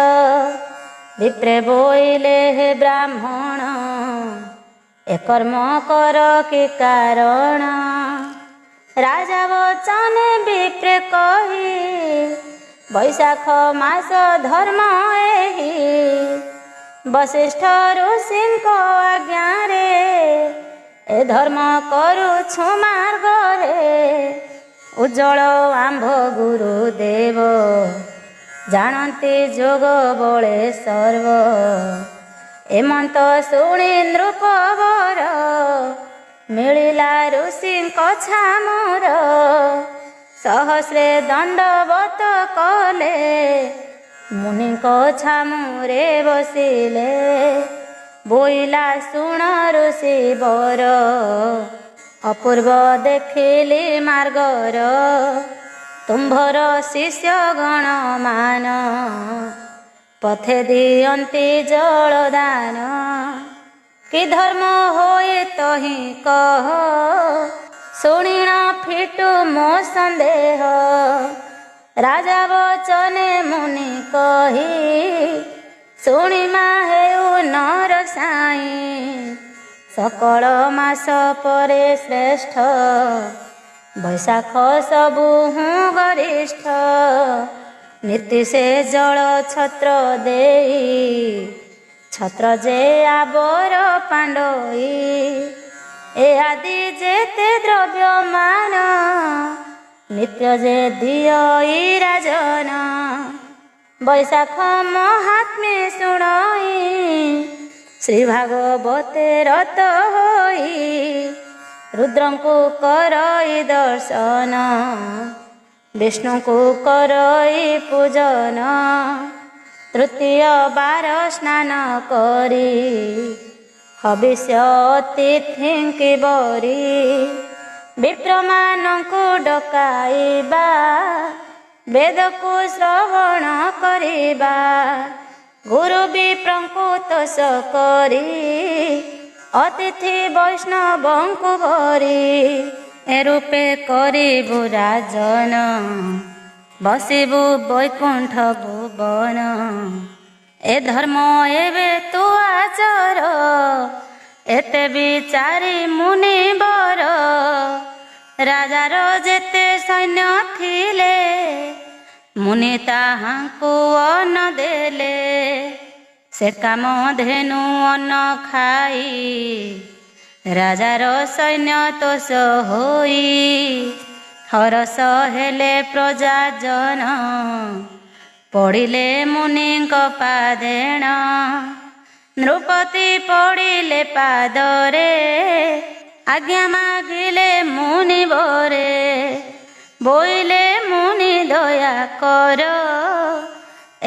ବିପ୍ରେ ବୋଇଲେ ହେ ବ୍ରାହ୍ମଣ ଏ କର୍ମ କର କି କାରଣ ରାଜା ବଚନେ ବିପ୍ରେ କହି ବୈଶାଖ ମାସ ଧର୍ମ ଏହି ବଶିଷ୍ଠ ଋଷିଙ୍କ ଆଜ୍ଞାରେ ଏ ଧର୍ମ କରୁଛୁ ମାର୍ଗରେ ଉଜ୍ଜଳ ଆମ୍ଭ ଗୁରୁଦେବ ଜାଣନ୍ତି ଯୋଗ ବଳେ ସର୍ବ ଏମନ୍ତ ଶୁଣି ନୃପବର ମିଳିଲା ଋଷିଙ୍କ ଛାମୁର ସହସ୍ରେ ଦଣ୍ଡବତ କଲେ ମୁନିଙ୍କ ଛାମୁରେ ବସିଲେ ବୋଇଲା ଶୁଣ ଋଷି ବର ଅପୂର୍ବ ଦେଖିଲି ମାର୍ଗର ତୁମ୍ଭର ଶିଷ୍ୟ ଗଣ ମାନ ପଥେ ଦିଅନ୍ତି ଜଳଦାନ କି ଧର୍ମ ହୋଇ ତହିଁ କହ ଶୁଣିଣ ଫିଟୁ ମୋ ସନ୍ଦେହ ରାଜା ବଚନେ ମୁନି କହି ଶୁଣିମା ହେଉ ନର ସାଇଁ ସକଳ ମାସ ପରେ ଶ୍ରେଷ୍ଠ ବୈଶାଖ ସବୁ ହୁଁ ଗରିଷ୍ଠ ନୀତି ସେ ଜଳ ଛତ୍ର ଦେଇ ଛତ୍ର ଯେ ଆବର ପାଣ୍ଡୋଇ ଏ ଆଦି ଯେତେ ଦ୍ରବ୍ୟମାନ ନିତ୍ୟ ଯେ ଦିଅଇ ରାଜନ ବୈଶାଖ ମହାତ୍ମ୍ୟ ଶୁଣଇ ଶ୍ରୀ ଭାଗବତେ ରତ ହୋଇ ରୁଦ୍ରଙ୍କୁ କରଇ ଦର୍ଶନ ବିଷ୍ଣୁଙ୍କୁ କରଇ ପୂଜନ ତୃତୀୟ ବାର ସ୍ନାନ କରି ହବିଷ୍ୟ ଅତିଥିଙ୍କି ବରି ବିପ୍ରମାନଙ୍କୁ ଡକାଇବା ବେଦକୁ ଶ୍ରବଣ କରିବା ଗୁରୁ ବିପ୍ରଙ୍କୁ ତୋଷ କରି ଅତିଥି ବୈଷ୍ଣବଙ୍କୁ ଭରି ଏ ରୂପେ କରିବୁ ରାଜନ ବସିବୁ ବୈକୁଣ୍ଠ ଭୁବନ ଏ ଧର୍ମ ଏବେ ତୁ ଆଚର ଏତେ ବିଚାରି ମୁନିବର ରାଜାର ଯେତେ ସୈନ୍ୟ ଥିଲେ ମୁନି ତାହାଙ୍କୁ ଅନ୍ନ ଦେଲେ ସେ କାମ ଧେନୁ ଅନ୍ନ ଖାଇ ରାଜାର ସୈନ୍ୟ ତୋଷ ହୋଇ ହରସ ହେଲେ ପ୍ରଜାଜନ ପଡ଼ିଲେ ମୁନିଙ୍କ ପାଦେଣ ନୃପତି ପଡ଼ିଲେ ପାଦରେ ଆଜ୍ଞା ମାଗିଲେ ମୁନି ବରେ ବୋଇଲେ ମୁନି ଦୟା କର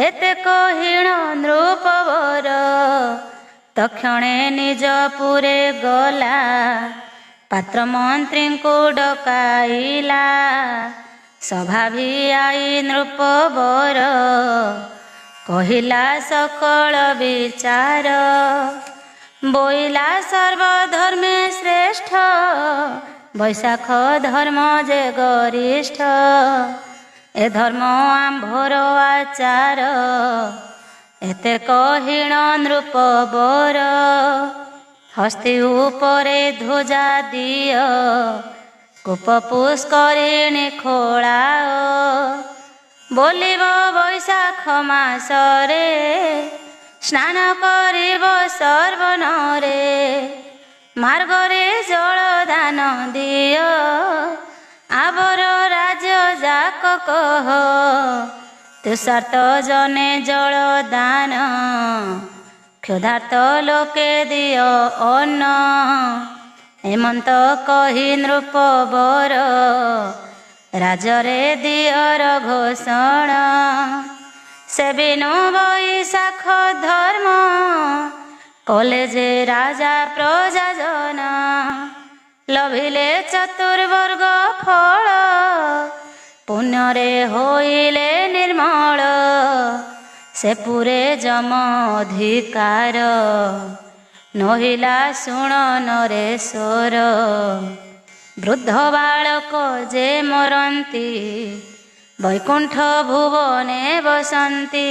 ଏତେ କହିଣ ନୃପବର ତକ୍ଷଣେ ନିଜ ପୁରେ ଗଲା ପାତ୍ର ମନ୍ତ୍ରୀଙ୍କୁ ଡକାଇଲା, ସଭା ଭିଆଇ ନୃପବର, କହିଲା ସକଳ ବିଚାର। ବୋଇଲା ସର୍ବଧର୍ମେ ଶ୍ରେଷ୍ଠ, ବୈଶାଖ ଧର୍ମ ଯେ ଗରିଷ୍ଠ। ଏ ଧର୍ମ ଆମ୍ଭର ଆଚାର, ଏତେ କହିଣ ନୃପବର। ହସ୍ତୀ ଉପରେ ଧ୍ୱଜା ଦିଅ, କୂପ ପୁଷ୍କରିଣୀ ଖୋଳାଅ। ବୋଲିବ ବୈଶାଖ ମାସରେ, ସ୍ନାନ କରିବ ସର୍ବନରେ। ମାର୍ଗରେ ଜଳ ଦାନ ଦିଅ, ଆବର ରାଜ୍ୟ ଯାକ କହ। ତୁଷାର୍ତ ଜନେ ଜଳ ଦାନ, କ୍ଷୁଧାର୍ତ ଲୋକେ ଦିଅ ଅନ୍ନ। ହେମନ୍ତ କହି ନୃପବର, ରାଜରେ ଦିଅର ଘୋଷଣା। ସେବିନୁ ବୈଶାଖ ଧର୍ମ, କଲେ ଯେ ରାଜା ପ୍ରଜା ଜନ। ଲଭିଲେ ଚତୁର୍ବର୍ଗ ଫଳ, ପୁଣ୍ୟରେ ହୋଇଲେ ନିର୍ମଳ। ସେ ପୁରେ ଯମ ଅଧିକାର, ନହିଲା ଶୁଣ ନରେଶ୍ୱର। ବୃଦ୍ଧ ବାଳକ ଯେ ମରନ୍ତି, ବୈକୁଣ୍ଠ ଭୁବନେ ବସନ୍ତି।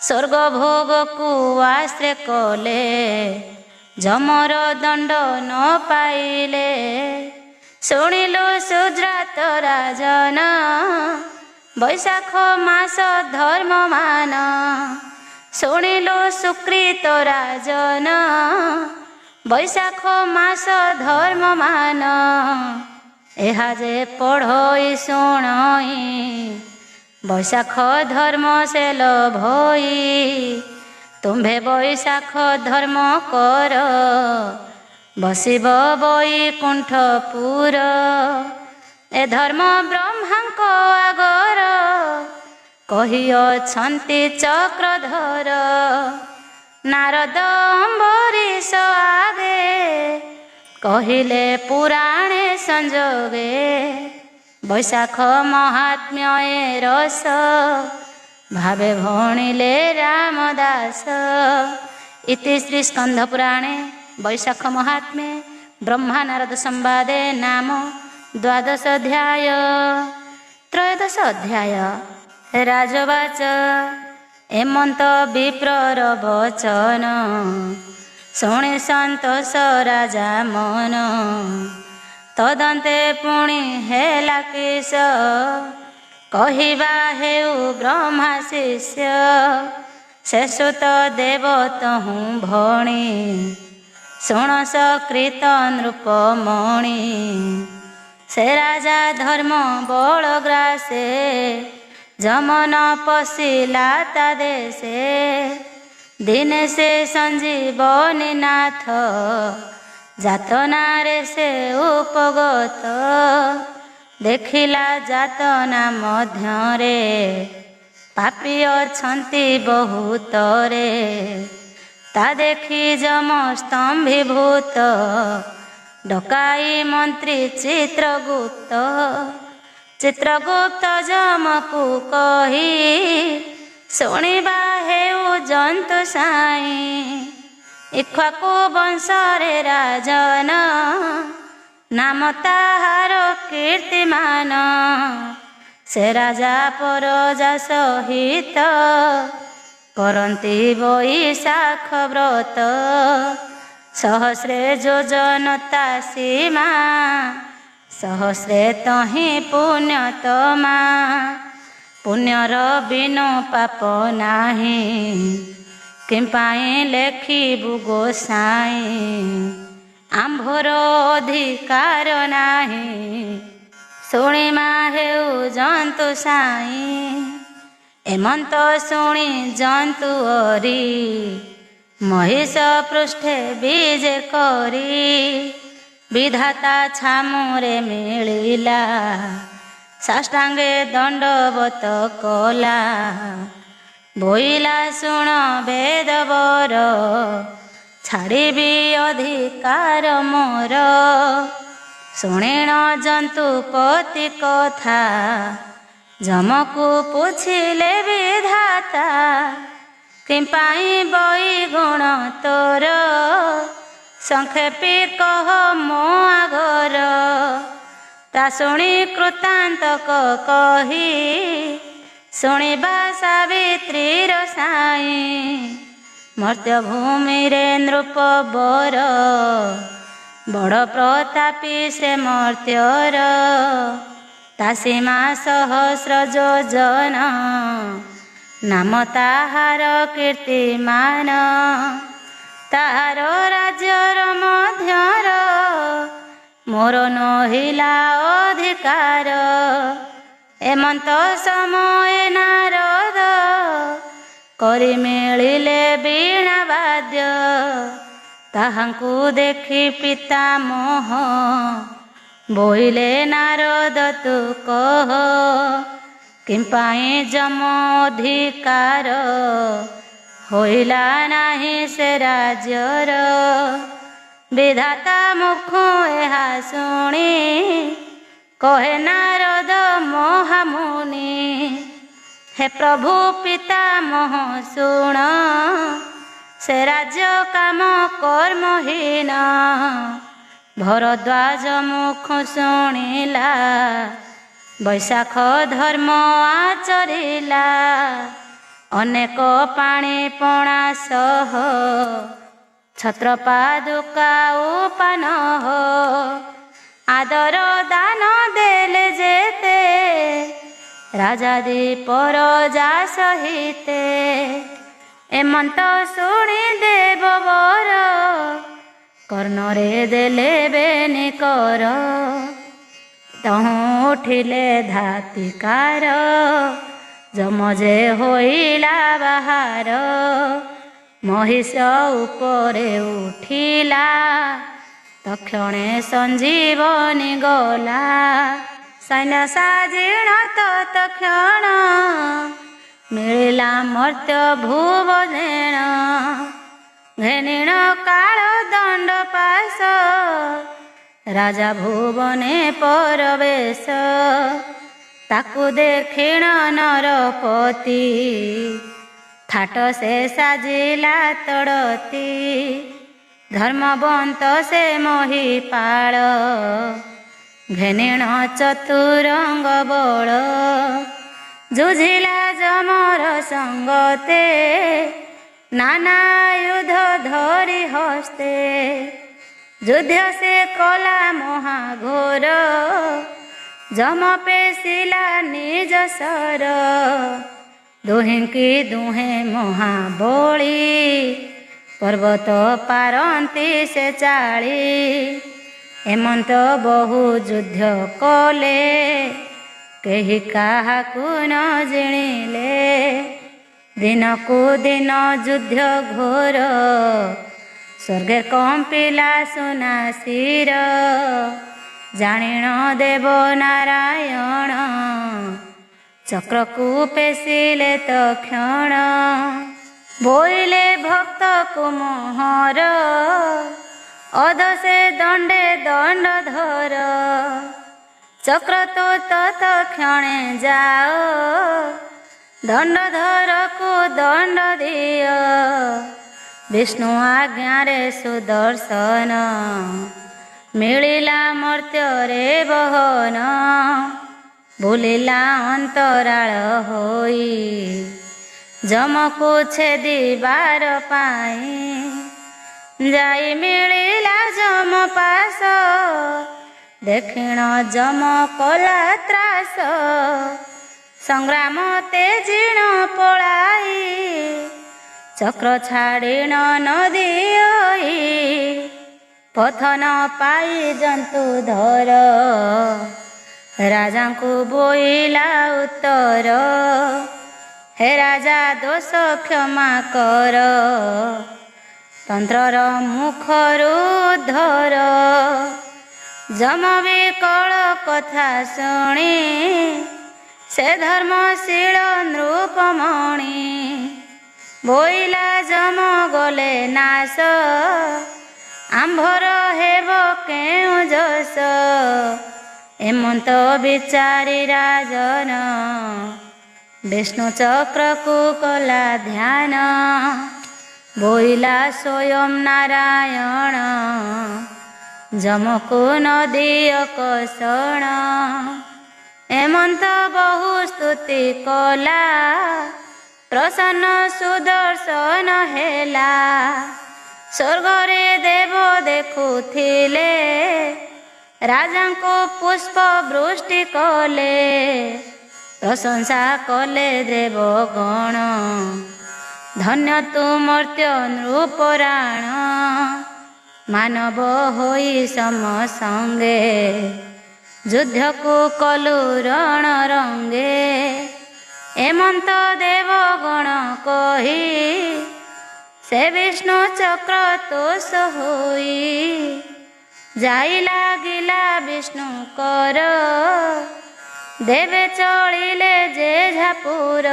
ସ୍ୱର୍ଗ ଭୋଗକୁ ଆଶ୍ରୟ କଲେ, ଯମର ଦଣ୍ଡ ନ ପାଇଲେ। ଶୁଣିଲୁ ସୁଜାତ ରାଜନ, ବୈଶାଖ ମାସ ଧର୍ମ ମାନ। ଶୁଣିଲୁ ସୁକୃତ ରାଜନ, ବୈଶାଖ ମାସ ଧର୍ମ ମାନ। ଏହା ଯେ ପଢ଼ଇ ଶୁଣଇ, ବୈଶାଖ ଧର୍ମ ସେ ଲଭଇ। ତୁମ୍ଭେ ବୈଶାଖ ଧର୍ମ କର, ବସିବ ବୈକୁଣ୍ଠପୁର। ଏ ଧର୍ମ ବ୍ରହ୍ମାଙ୍କ ଆଗର, କହିଅଛନ୍ତି ଚକ୍ରଧର। ନାରଦ ଅମ୍ବରୀଶ ଆଗେ, କହିଲେ ପୁରାଣେ ସଂଯୋଗେ। ବୈଶାଖ ମହାତ୍ମ୍ୟ ଏ ରସ, ଭାବେ ଭଣିଲେ ରାମଦାସ। ଇତି ଶ୍ରୀ ସ୍କନ୍ଧ ପୁରାଣେ ବୈଶାଖ ମହାତ୍ମ୍ये ବ୍ରହ୍ମା ନାରଦ ସମ୍ବାଦେ ନାମ ଦ୍ୱାଦଶ ଅଧ୍ୟାୟ। ତ୍ରୟୋଦଶ ଅଧ୍ୟାୟ। ରାଜବାଚ। ହେମନ୍ତ ବିପ୍ରର ବଚନ, ଶୁଣି ସନ୍ତୋଷ ରାଜା ମନ। ତଦନ୍ତେ ପୁଣି ହେଲା କିସ, କହିବା ହେଉ ବ୍ରହ୍ମା ଶିଷ୍ୟ। ସେ ସୁତ ଦେବ ତହୁଁ ଭଣି, ଶୁଣ ସକୃତ ନୃପମଣି। ସେ ରାଜା ଧର୍ମ ବଳ ଗ୍ରାସେ, ଯମନ ପଶିଲା ତା ଦେଶେ। ଦିନେ ସେ ସଞ୍ଜୀବନୀ ନାଥ, ଯାତନାରେ ସେ ଉପଗତ। ଦେଖିଲା ଯାତନା ମଧ୍ୟରେ, ପାପୀ ଅଛନ୍ତି ବହୁତରେ। ତା ଦେଖି ଯମ ସ୍ତମ୍ଭୀଭୂତ, ଡକାଇ ମନ୍ତ୍ରୀ ଚିତ୍ରଗୁପ୍ତ। ଚିତ୍ରଗୁପ୍ତ ଯମକୁ କହି, ଶୁଣିବା ହେଉ ଜନ୍ତୁ ସାଇ। ଇକ୍ଷ୍ୱାକୁ ବଂଶରେ ରାଜନ, ନାମ ତାହାର କୀର୍ତ୍ତିମାନ। ସେ ରାଜା ପରଜା ସହିତ, କରନ୍ତି ବୈଶାଖ ବ୍ରତ। ସହସ୍ରେ ଯୋଜନ ତା ସୀମା, ସହସ୍ରେ ତହିଁ ପୁଣ୍ୟତମା। ପୁଣ୍ୟର ବିନୁ ପାପ ନାହିଁ, କିମ୍ପାଇଁ ଲେଖିବୁ ଗୋସାଇଁ। ଆମ୍ଭର ଅଧିକାର ନାହିଁ, ଶୁଣିମା ହେଉ ଜନ୍ତୁ ସାଇ। ଏମନ୍ତ ଶୁଣି ଜନ୍ତୁ ଅରି, ମହିଷ ପୃଷ୍ଠେ ବିଜେ କରି। ବିଧାତା ଛାମୁରେ ମିଳିଲା, ସାଷ୍ଟାଙ୍ଗେ ଦଣ୍ଡବତ କଲା। ବୋଇଲା ଶୁଣ ବେଦବର, ଛାଡ଼ିବି ଅଧିକାର ମୋର। ଶୁଣିଣ ଜନ୍ତୁପତି କଥା, ଯମକୁ ପୁଛିଲେ ବିଧାତା। କିମ୍ପାଇଁ ବଇ ଗୁଣ ତୋର, ସଂକ୍ଷେପି କହ ମୋ ଆଗର। ତା ଶୁଣି କୃତାନ୍ତକ କହି, ଶୁଣିବା ସାବିତ୍ରୀର ସାଇଁ। ମର୍ତ୍ତ୍ୟ ଭୂମିରେ ନୃପ ବର, ବଡ଼ ପ୍ରତାପୀ ସେ ମର୍ତ୍ତ୍ୟର। ତା ସୀମା ସହସ୍ର ଯୋଜନ, ନାମ ତାହାର କୀର୍ତ୍ତିମାନ। ତାହାର ରାଜ୍ୟର ମଧ୍ୟର, ମୋର ନହିଲା ଅଧିକାର। ଏମନ୍ତ ସମୟେ ନାରଦ, କରି ମିଳିଲେ ବୀଣା ବାଦ୍ୟ। ତାହାଙ୍କୁ ଦେଖି ପିତାମହ, ବୋଇଲେ ନାରଦ ତୁ କହ। କିମ୍ପାଇଁ ଯମ ଅଧିକାର, ହୋଇଲା ନାହିଁ ସେ ରାଜ୍ୟର। ବିଧାତା ମୁଖ ଏହା ଶୁଣି, କହେ ନାରଦ ମହାମୁନି। ହେ ପ୍ରଭୁ ପିତାମହ ଶୁଣ, ସେ ରାଜ୍ୟ କାମ କର୍ମହୀନ। ଭରଦ୍ୱାଜ ମୁଖ ଶୁଣିଲା, ବୈଶାଖ ଧର୍ମ ଆଚରିଲା। ଅନେକ ପାଣି ପଣା ସହ, ଛତ୍ରପାଦୁକା ଉପାନହ। ଆଦର ଦାନ ଦେଲେ ଯେତେ, ରାଜାଦି ପରଜା ସହିତେ। ଏମନ୍ତ ଶୁଣି ଦେବବର, କର୍ଣ୍ଣରେ ଦେଲେ ବେନିକର। ତହୁଁ ଉଠିଲେ ଧାତିକାର, ଯମ ଯେ ହୋଇଲା ବାହାର। ମହିଷ ଉପରେ ଉଠିଲା, ତକ୍ଷଣେ ସଞ୍ଜୀବନୀ ଗଲା। ସୈନ୍ୟ ସାଜିଣ ତତ୍କ୍ଷଣ, ମିଳିଲା ମର୍ତ୍ତ୍ୟ ଭୁବନେଣ। ଘେନିଣ କାଳ ଦଣ୍ଡ ପାଶ, ରାଜା ଭୁବନେ ପରବେଶ। ତାକୁ ଦେଖିଣ ନରପତି, ଥାଟ ସେ ସାଜିଲା ତଡ଼ତି। ଧର୍ମବନ୍ତ ସେ ମହିପାଳ, ଘେନିଣ ଚତୁରଙ୍ଗ ବଳ। ଯୁଝିଲା ଯମର ସଙ୍ଗତେ, ନାନା ଆୟୁଧ ଧରି ହସ୍ତେ। ଯୁଦ୍ଧ ସେ କଲା ମହାଘୋର, ଯମ ପେଶିଲା ନିଜ ଶର। ଦୁହିଁକି ଦୁହେଁ ମହାବଳୀ, ପର୍ବତ ପାରନ୍ତି ସେ ଚାଳି। ଏମନ୍ତ ବହୁ ଯୁଦ୍ଧ କଲେ, କେହି କାହାକୁ ନ ଜିଣିଲେ। ଦିନକୁ ଦିନ ଯୁଦ୍ଧ ଘୋର, ସ୍ୱର୍ଗେ କମ୍ପିଲା ସୁନା ଶିର। ଜାଣିଣ ଦେବ ନାରାୟଣ, ଚକ୍ରକୁ ପେଶିଲେ ତକ୍ଷଣ। ବୋଇଲେ ଭକ୍ତକୁ ମୋହର, ଅଧ ସେ ଦଣ୍ଡେ ଦଣ୍ଡଧର। ଚକ୍ର ତୁ ତତ୍କ୍ଷଣେ ଯାଅ, ଦଣ୍ଡଧରକୁ ଦଣ୍ଡ ଦିଅ। ବିଷ୍ଣୁ ଆଜ୍ଞାରେ ସୁଦର୍ଶନ, ମିଳିଲା ମର୍ତ୍ତ୍ୟରେ ବହନ। ବୁଲିଲା ଅନ୍ତରାଳ ହୋଇ, ଯମକୁ ଛେଦିବାର ପାଇଁ। ଯାଇ ମିଳିଲା ଯମ ପାଶ, ଦେଖିଣ ଯମ କଲା ତ୍ରାସ। ସଂଗ୍ରାମ ତେଜିଣ ପଳାଇ, ଚକ୍ର ଛାଡ଼ିଣ ନଦୀ ହୋଇ। ପଥ ନ ପାଇ ଜନ୍ତୁ ଧର, ରାଜାଙ୍କୁ ବୋଇଲା ଉତ୍ତର। ହେ ରାଜା ଦୋଷ କ୍ଷମା କର, ତନ୍ତ୍ରର ମୁଖରୁ ଧର। ଯମ ବିକଳ କଥା ଶୁଣି, ସେ ଧର୍ମଶୀଳ ନୃପମଣି। ବୋଇଲା ଜମ ଗଲେ ନାଶ ଆମ୍ଭର ହେବ କେଉଁ ଯଶ ଏମନ୍ତ ବିଚାରି ରାଜନ ବିଷ୍ଣୁ ଚକ୍ରକୁ କଲା ଧ୍ୟାନ ବୋଇଲା ସ୍ୱୟଂ ନାରାୟଣ ଯମକୁ ନଦିଅ କଷଣ ଏମନ୍ତ ବହୁ ସ୍ତୁତି କଲା ପ୍ରସନ୍ନ ସୁଦର୍ଶନ ହେଲା ସ୍ୱର୍ଗରେ ଦେବ ଦେଖୁଥିଲେ ରାଜାଙ୍କୁ ପୁଷ୍ପ ବୃଷ୍ଟି କଲେ ପ୍ରଶଂସା କଲେ ଦେବଗଣ ଧନ୍ୟ ତୁ ମର୍ତ୍ତ୍ୟ ନୃପରାଣ ମାନବ ହୋଇ ସମସ୍ତଙ୍ଗେ ଯୁଦ୍ଧକୁ କଲୁ ରଣ ରଙ୍ଗେ ଏମନ୍ତ ଦେବଗଣ କହି ସେ ବିଷ୍ଣୁ ଚକ୍ର ତୋଷ ହୋଇ ଯାଇ ଲାଗିଲା ବିଷ୍ଣୁଙ୍କର ଦେବେ ଚଳିଲେ ଯେ ଝାପୁର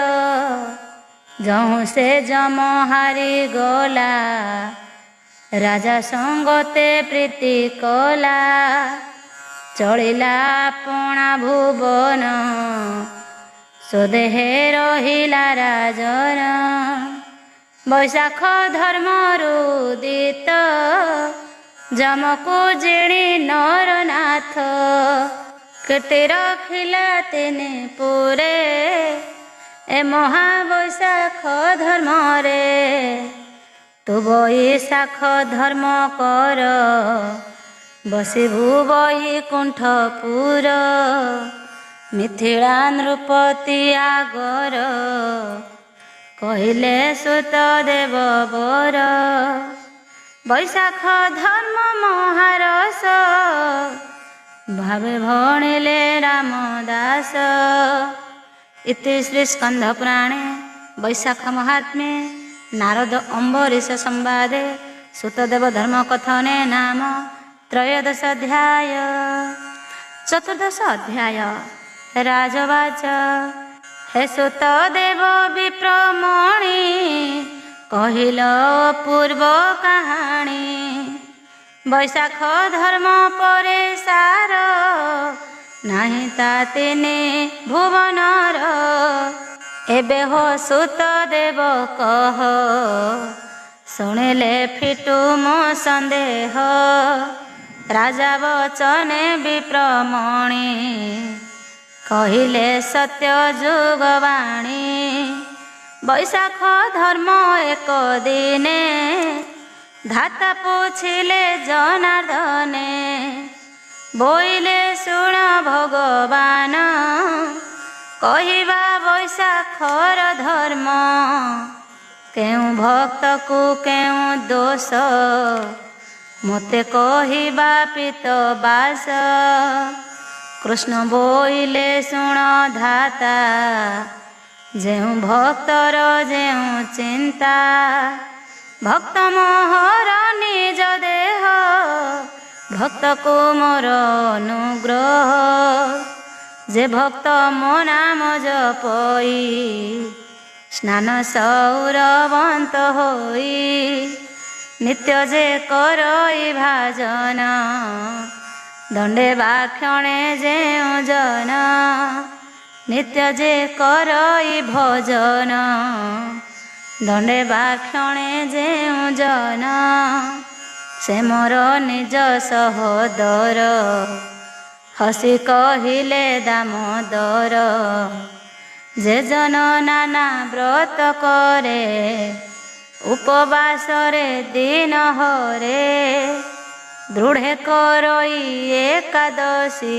ଯଉଁ ସେ ଯମ ହାରିଗଲା ରାଜା ସଙ୍ଗତେ ପ୍ରୀତି କଲା ଚଳିଲା ଆପଣା ଭୁବନ ସ୍ୱଦେହେ ରହିଲା ରାଜନ ବୈଶାଖ ଧର୍ମରୁ ଉଦିତ ଯମକୁ ଜିଣି ନରନାଥ କୀର୍ତ୍ତି ରଖିଲା ତିନି ପୁରେ ଏ ମହାବୈଶାଖ ଧର୍ମରେ ତୁ ବୈଶାଖ ଧର୍ମ କର ବସିବୁ ବୈକୁଣ୍ଠପୁର ମିଥିଳା ନୃପତି ଆଗର କହିଲେ ସୁତ ଦେବ ବର ବୈଶାଖ ଧର୍ମ ମହାରସ ଭାବେ ଭଣିଲେ ରାମଦାସ ଇତି ଶ୍ରୀ ସ୍କନ୍ଧ ପୁରାଣେ ବୈଶାଖ ମହାତ୍ମ୍ये ନାରଦ ଅମ୍ବରୀଶ ସମ୍ବାଦେ ସୁତଦେବ ଧର୍ମ କଥନେ ନାମ ତ୍ରୟୋଦଶ ଅଧ୍ୟାୟ। ଚତୁର୍ଦଶ ଅଧ୍ୟାୟ ରାଜବାଚ ହେ ସୁତଦେବ ବିପ୍ରମଣି କହିଲ ପୂର୍ବ କାହାଣୀ ବୈଶାଖ ଧର୍ମ ପରେ ସାର ନାହିଁ ତା ତିନି ଭୁବନର ଏବେ ହୋ ସୁତଦେବ କହ ଶୁଣିଲେ ଫିଟୁ ମୋ ସନ୍ଦେହ ରାଜା ବଚନେ ବିପ୍ରମଣି କହିଲେ ସତ୍ୟ ଯୁଗବାଣୀ ବୈଶାଖ ଧର୍ମ ଏକ ଦିନେ ଧାତା ପୁଛିଲେ ଜନାର୍ଦ୍ଦନେ ବୋଇଲେ ଶୁଣ ଭଗବାନ କହିବା ବୈଶାଖର ଧର୍ମ କେଉଁ ଭକ୍ତକୁ କେଉଁ ଦୋଷ ମୋତେ କହିବା ପିତବାସ କୃଷ୍ଣ ବୋଇଲେ ଶୁଣ ଧାତା ଯେଉଁ ଭକ୍ତର ଯେଉଁ ଚିନ୍ତା ଭକ୍ତ ମୋହର ନିଜ ଦେହ ଭକ୍ତକୁ ମୋର ଅନୁଗ୍ରହ ଯେ ଭକ୍ତ ମୋ ନାମ ଜପଇ ସ୍ନାନ ସୌରବନ୍ତ ହୋଇ ନିତ୍ୟ ଯେ କରଇ ଭାଜନ ଦଣ୍ଡେ ବାକ୍ଷଣେ ଯେଉଁ ଜନ ନିତ୍ୟ ଯେ କରଇ ଭଜନ ଦଣ୍ଡେ ବାକ୍ଷଣେ ଯେଉଁ ଜନ ସେ ମୋର ନିଜ ସହୋଦର ହସି କହିଲେ ଦାମୋଦର ଯେ ଜନ ନାନା ବ୍ରତ କରେ ଉପବାସରେ ଦିନ ହରେ ଦୃଢ଼େ କରଇ ଏକାଦଶୀ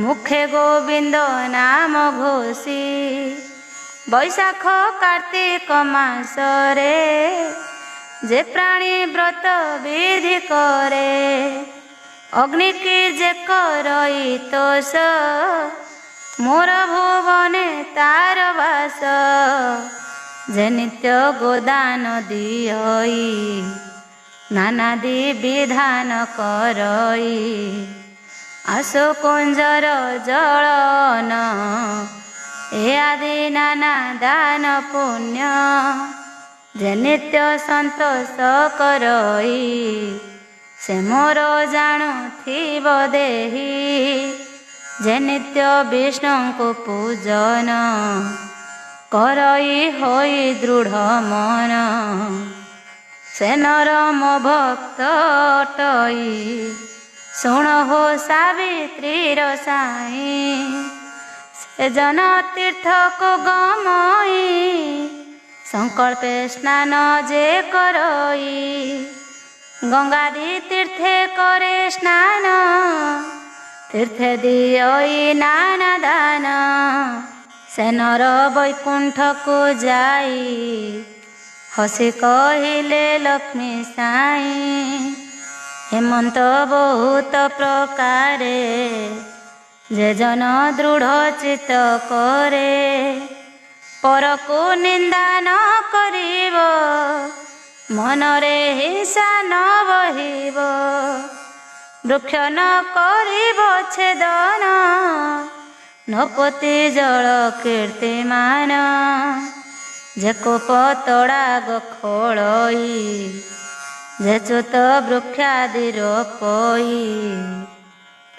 ମୁଖେ ଗୋବିନ୍ଦ ନାମ ଘୋଷି ବୈଶାଖ କାର୍ତ୍ତିକ ମାସରେ ଯେ ପ୍ରାଣୀ ବ୍ରତ ବିଧି କରେ ଅଗ୍ନିକି ଯେ କରଇ ତୋଷ ମୋର ଭୁବନେ ତାର ବାସ ଯେ ନିତ୍ୟ ଗୋଦାନ ଦିଅଇ ନାନାଦି ବିଧାନ କରଇ ଆସୋ କୁଞ୍ଜର ଜଳନ ଏ ଆଦି ନାନା ଦାନ ପୁଣ୍ୟ ଯେ ନିତ୍ୟ ସନ୍ତୋଷ କରଇ ସେ ମୋର ଜାଣୁଥିବ ଦେହି ଯେ ନିତ୍ୟ ବିଷ୍ଣୁଙ୍କୁ ପୂଜନ କରଇ ହୋଇ ଦୃଢ଼ ମନ ସେ ନର ମୋ ଭକ୍ତ ଅଟଇ ଶୁଣ ହୋ ସାବିତ୍ରୀର ସାଇଁ ସେ ଜନ ତୀର୍ଥକୁ ଗମଇ ସଂକଳ୍ପେ ସ୍ନାନ ଯେ କରଇ ଗଙ୍ଗାଦି ତୀର୍ଥେ করে স্নান তীর্থে দিয়ই নানা দান ସେ ନର ବୈକୁଣ୍ଠକୁ ଯାଇ ହସି କହିଲେ ଲକ୍ଷ୍ମୀ ସାଇଁ ହେମନ୍ତ ବହୁତ ପ୍ରକାରେ ଯେ ଜନ ଦୃଢ଼ ଚିତ୍ତ କରେ ପରକୁ ନିନ୍ଦା ନ କରିବ ମନରେ ହିଂସା ନ ବହିବ ବୃକ୍ଷ ନ କରିବ ଛେଦନ ନ ପୋତି ଜଳ କୀର୍ତ୍ତିମାନ ଯେ କୋପ ତଡ଼ାଗ ଖୋଳଇ ଯେ ଚ୍ୟୁତ ବୃକ୍ଷାଦି ରୋପଇ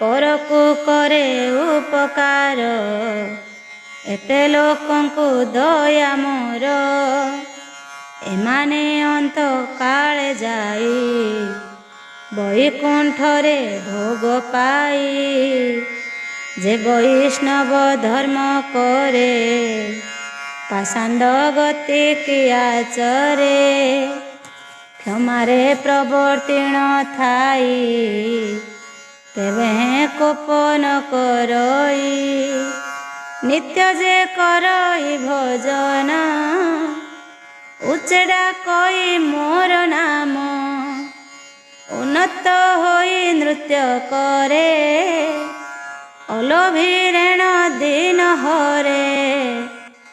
ପରକୁ କରେ ଉପକାର ଏତେ ଲୋକଙ୍କୁ ଦୟା ମୋର ଏମାନେ ଅନ୍ତ କାଳେ ଯାଇ ବୈକୁଣ୍ଠରେ ଭୋଗ ପାଇ ଯେ ବୈଷ୍ଣବ ଧର୍ମ କରେ ପାଷାଣ୍ଡ ଗତି କିଆଚରେ କ୍ଷମାରେ ପ୍ରବର୍ତ୍ତିଣ ଥାଇ ତେବେ କୋପ ନ କରଇ ନିତ୍ୟ ଯେ କରଇ ଭଜନ ଉଚ୍ଚଡ଼ା କଇ ମୋର ନାମ ଉନ୍ନତ ହୋଇ ନୃତ୍ୟ କରେ ଅଲୋଭୀରେଣ ଦିନ ହରେ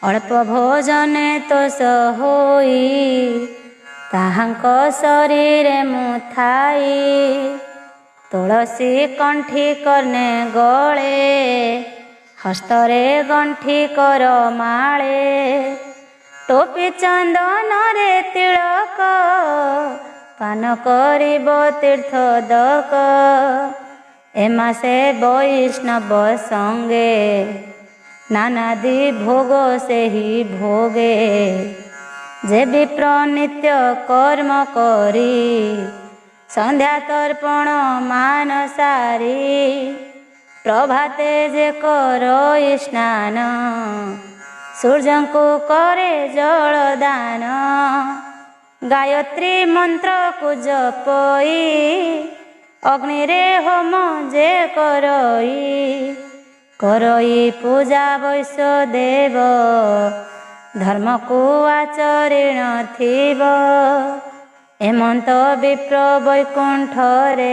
ଅଳ୍ପ ଭୋଜନେ ତୋଷ ହୋଇ ତାହାଙ୍କ ଶରୀରେ ମୁଁ ଥାଇ ତୁଳସୀ କଣ୍ଠି କର୍ଣ୍ଣେ ଗଳେ ହସ୍ତରେ ଗଣ୍ଠି କର ମାଳେ ଟୋପି ଚନ୍ଦନରେ ତିଳକ ପାନ କରିବ ତୀର୍ଥୋଦକ ଏ ମାସେ ବୈଷ୍ଣବ ସଙ୍ଗେ ନାନାଦି ଭୋଗ ସେହି ଭୋগে ଯେ ବିପ୍ର ନିତ୍ୟ କର୍ମ କରି ସନ୍ଧ୍ୟା ତର୍ପଣ ମାନ ସାରି ପ୍ରଭାତେ ଯେ କରଇ ସ୍ନାନ ସୂର୍ଯ୍ୟଙ୍କୁ କରେ ଜଳ ଦାନ ଗାୟତ୍ରୀ ମନ୍ତ୍ରକୁ ଜପଇ ଅଗ୍ନିରେ ହୋମ ଯେ କରଇ ପୂଜା ବୈଶ୍ୱଦେବ ଧର୍ମକୁ ଆଚରିଣ ଥିବ ଏମନ୍ତ ବିପ୍ର ବୈକୁଣ୍ଠରେ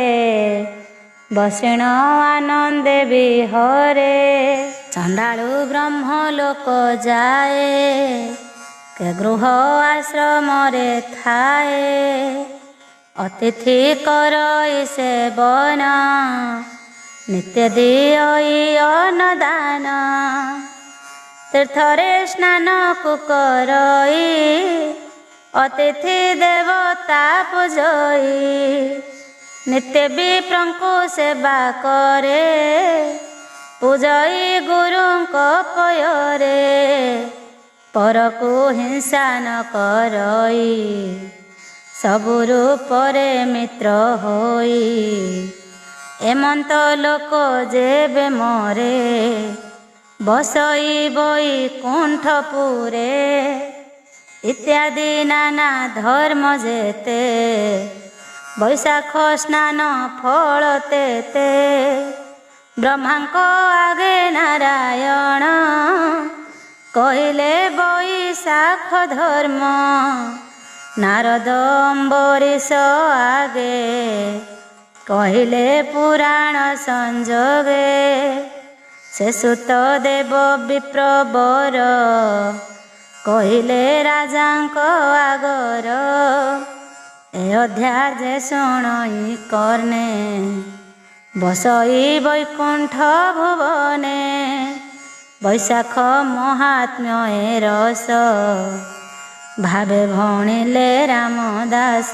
ବସିଣ ଆନନ୍ଦେ ବିହରେ ଚଣ୍ଡାଳୁ ବ୍ରହ୍ମ ଲୋକ ଯାଏ କେ ଗୃହ ଆଶ୍ରମରେ ଥାଏ ଅତିଥି କରଇ ସେବନ ନିତ୍ୟ ଦିଅଇ ଅନ୍ନଦାନ ତୀର୍ଥରେ ସ୍ନାନକୁ କରଇ ଅତିଥି ଦେବତା ପୂଜଇ ନିତ୍ୟ ବିପ୍ରଙ୍କୁ ସେବା କରେ ପୂଜଇ ଗୁରୁଙ୍କ ପୟରେ ପରକୁ ହିଂସା ନ କରଇ ସବୁ ରୂପରେ ମିତ୍ର ହୋଇ ଏମନ୍ତ ଲୋକ ଯେବେ ମରେ ବସଇ ବୈକୁଣ୍ଠପୁରେ ଇତ୍ୟାଦି ନାନା ଧର୍ମ ଯେତେ ବୈଶାଖ ସ୍ନାନ ଫଳ ତେତେ ବ୍ରହ୍ମାଙ୍କ ଆଗେ ନାରାୟଣ କହିଲେ ବୈଶାଖ ଧର୍ମ ନାରଦ ଅମ୍ବରୀଶ ଆଗେ କହିଲେ ପୁରାଣ ସଂଯୋଗେ ସେ ସୁତ ଦେବ ବିପ୍ରବର କହିଲେ ରାଜାଙ୍କ ଆଗର ଏ ଅଧ୍ୟା ଯେ ଶୁଣଇ କର୍ଣ୍ଣେ ବସଇ ବୈକୁଣ୍ଠ ଭୁବନେ ବୈଶାଖ ମହାତ୍ମ୍ୟ ଏ ରସ ଭାବେ ଭଣିଲେ ରାମଦାସ।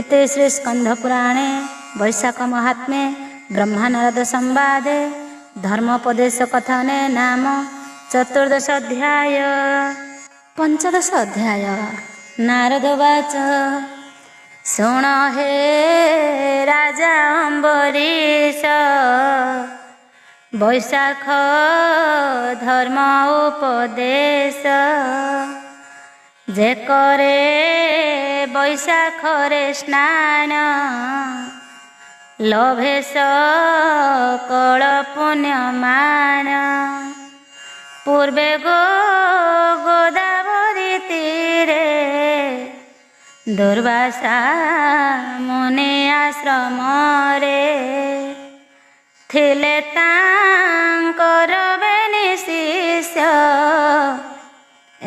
ଇତି ଶ୍ରୀ ସ୍କନ୍ଧ ପୁରାଣେ ବୈଶାଖ ମହାତ୍ମ୍ये ବ୍ରହ୍ମାନରଦ ସମ୍ବାଦେ ଧର୍ମୋପଦେଶ କଥନେ ନାମ ଚତୁର୍ଦଶ ଅଧ୍ୟାୟ। ପଞ୍ଚଦଶ ଅଧ୍ୟାୟ। ନାରଦ ବାଚ ଶୁଣ ହେ ରାଜା ଅମ୍ବରୀଶ, ବୈଶାଖ ଧର୍ମ ଉପଦେଶ। ଯେ କରେ ବୈଶାଖରେ ସ୍ନାନ, ଲୋଭେ ସକଳ ପୁଣ୍ୟମାନ। ପୂର୍ବେ ଗୋଦାବରୀ ତୀରେ ଦୁର୍ବାସା ମୁନି ଆଶ୍ରମରେ। ଥିଲେ ତାଙ୍କର ବେନି ଶିଷ୍ୟ,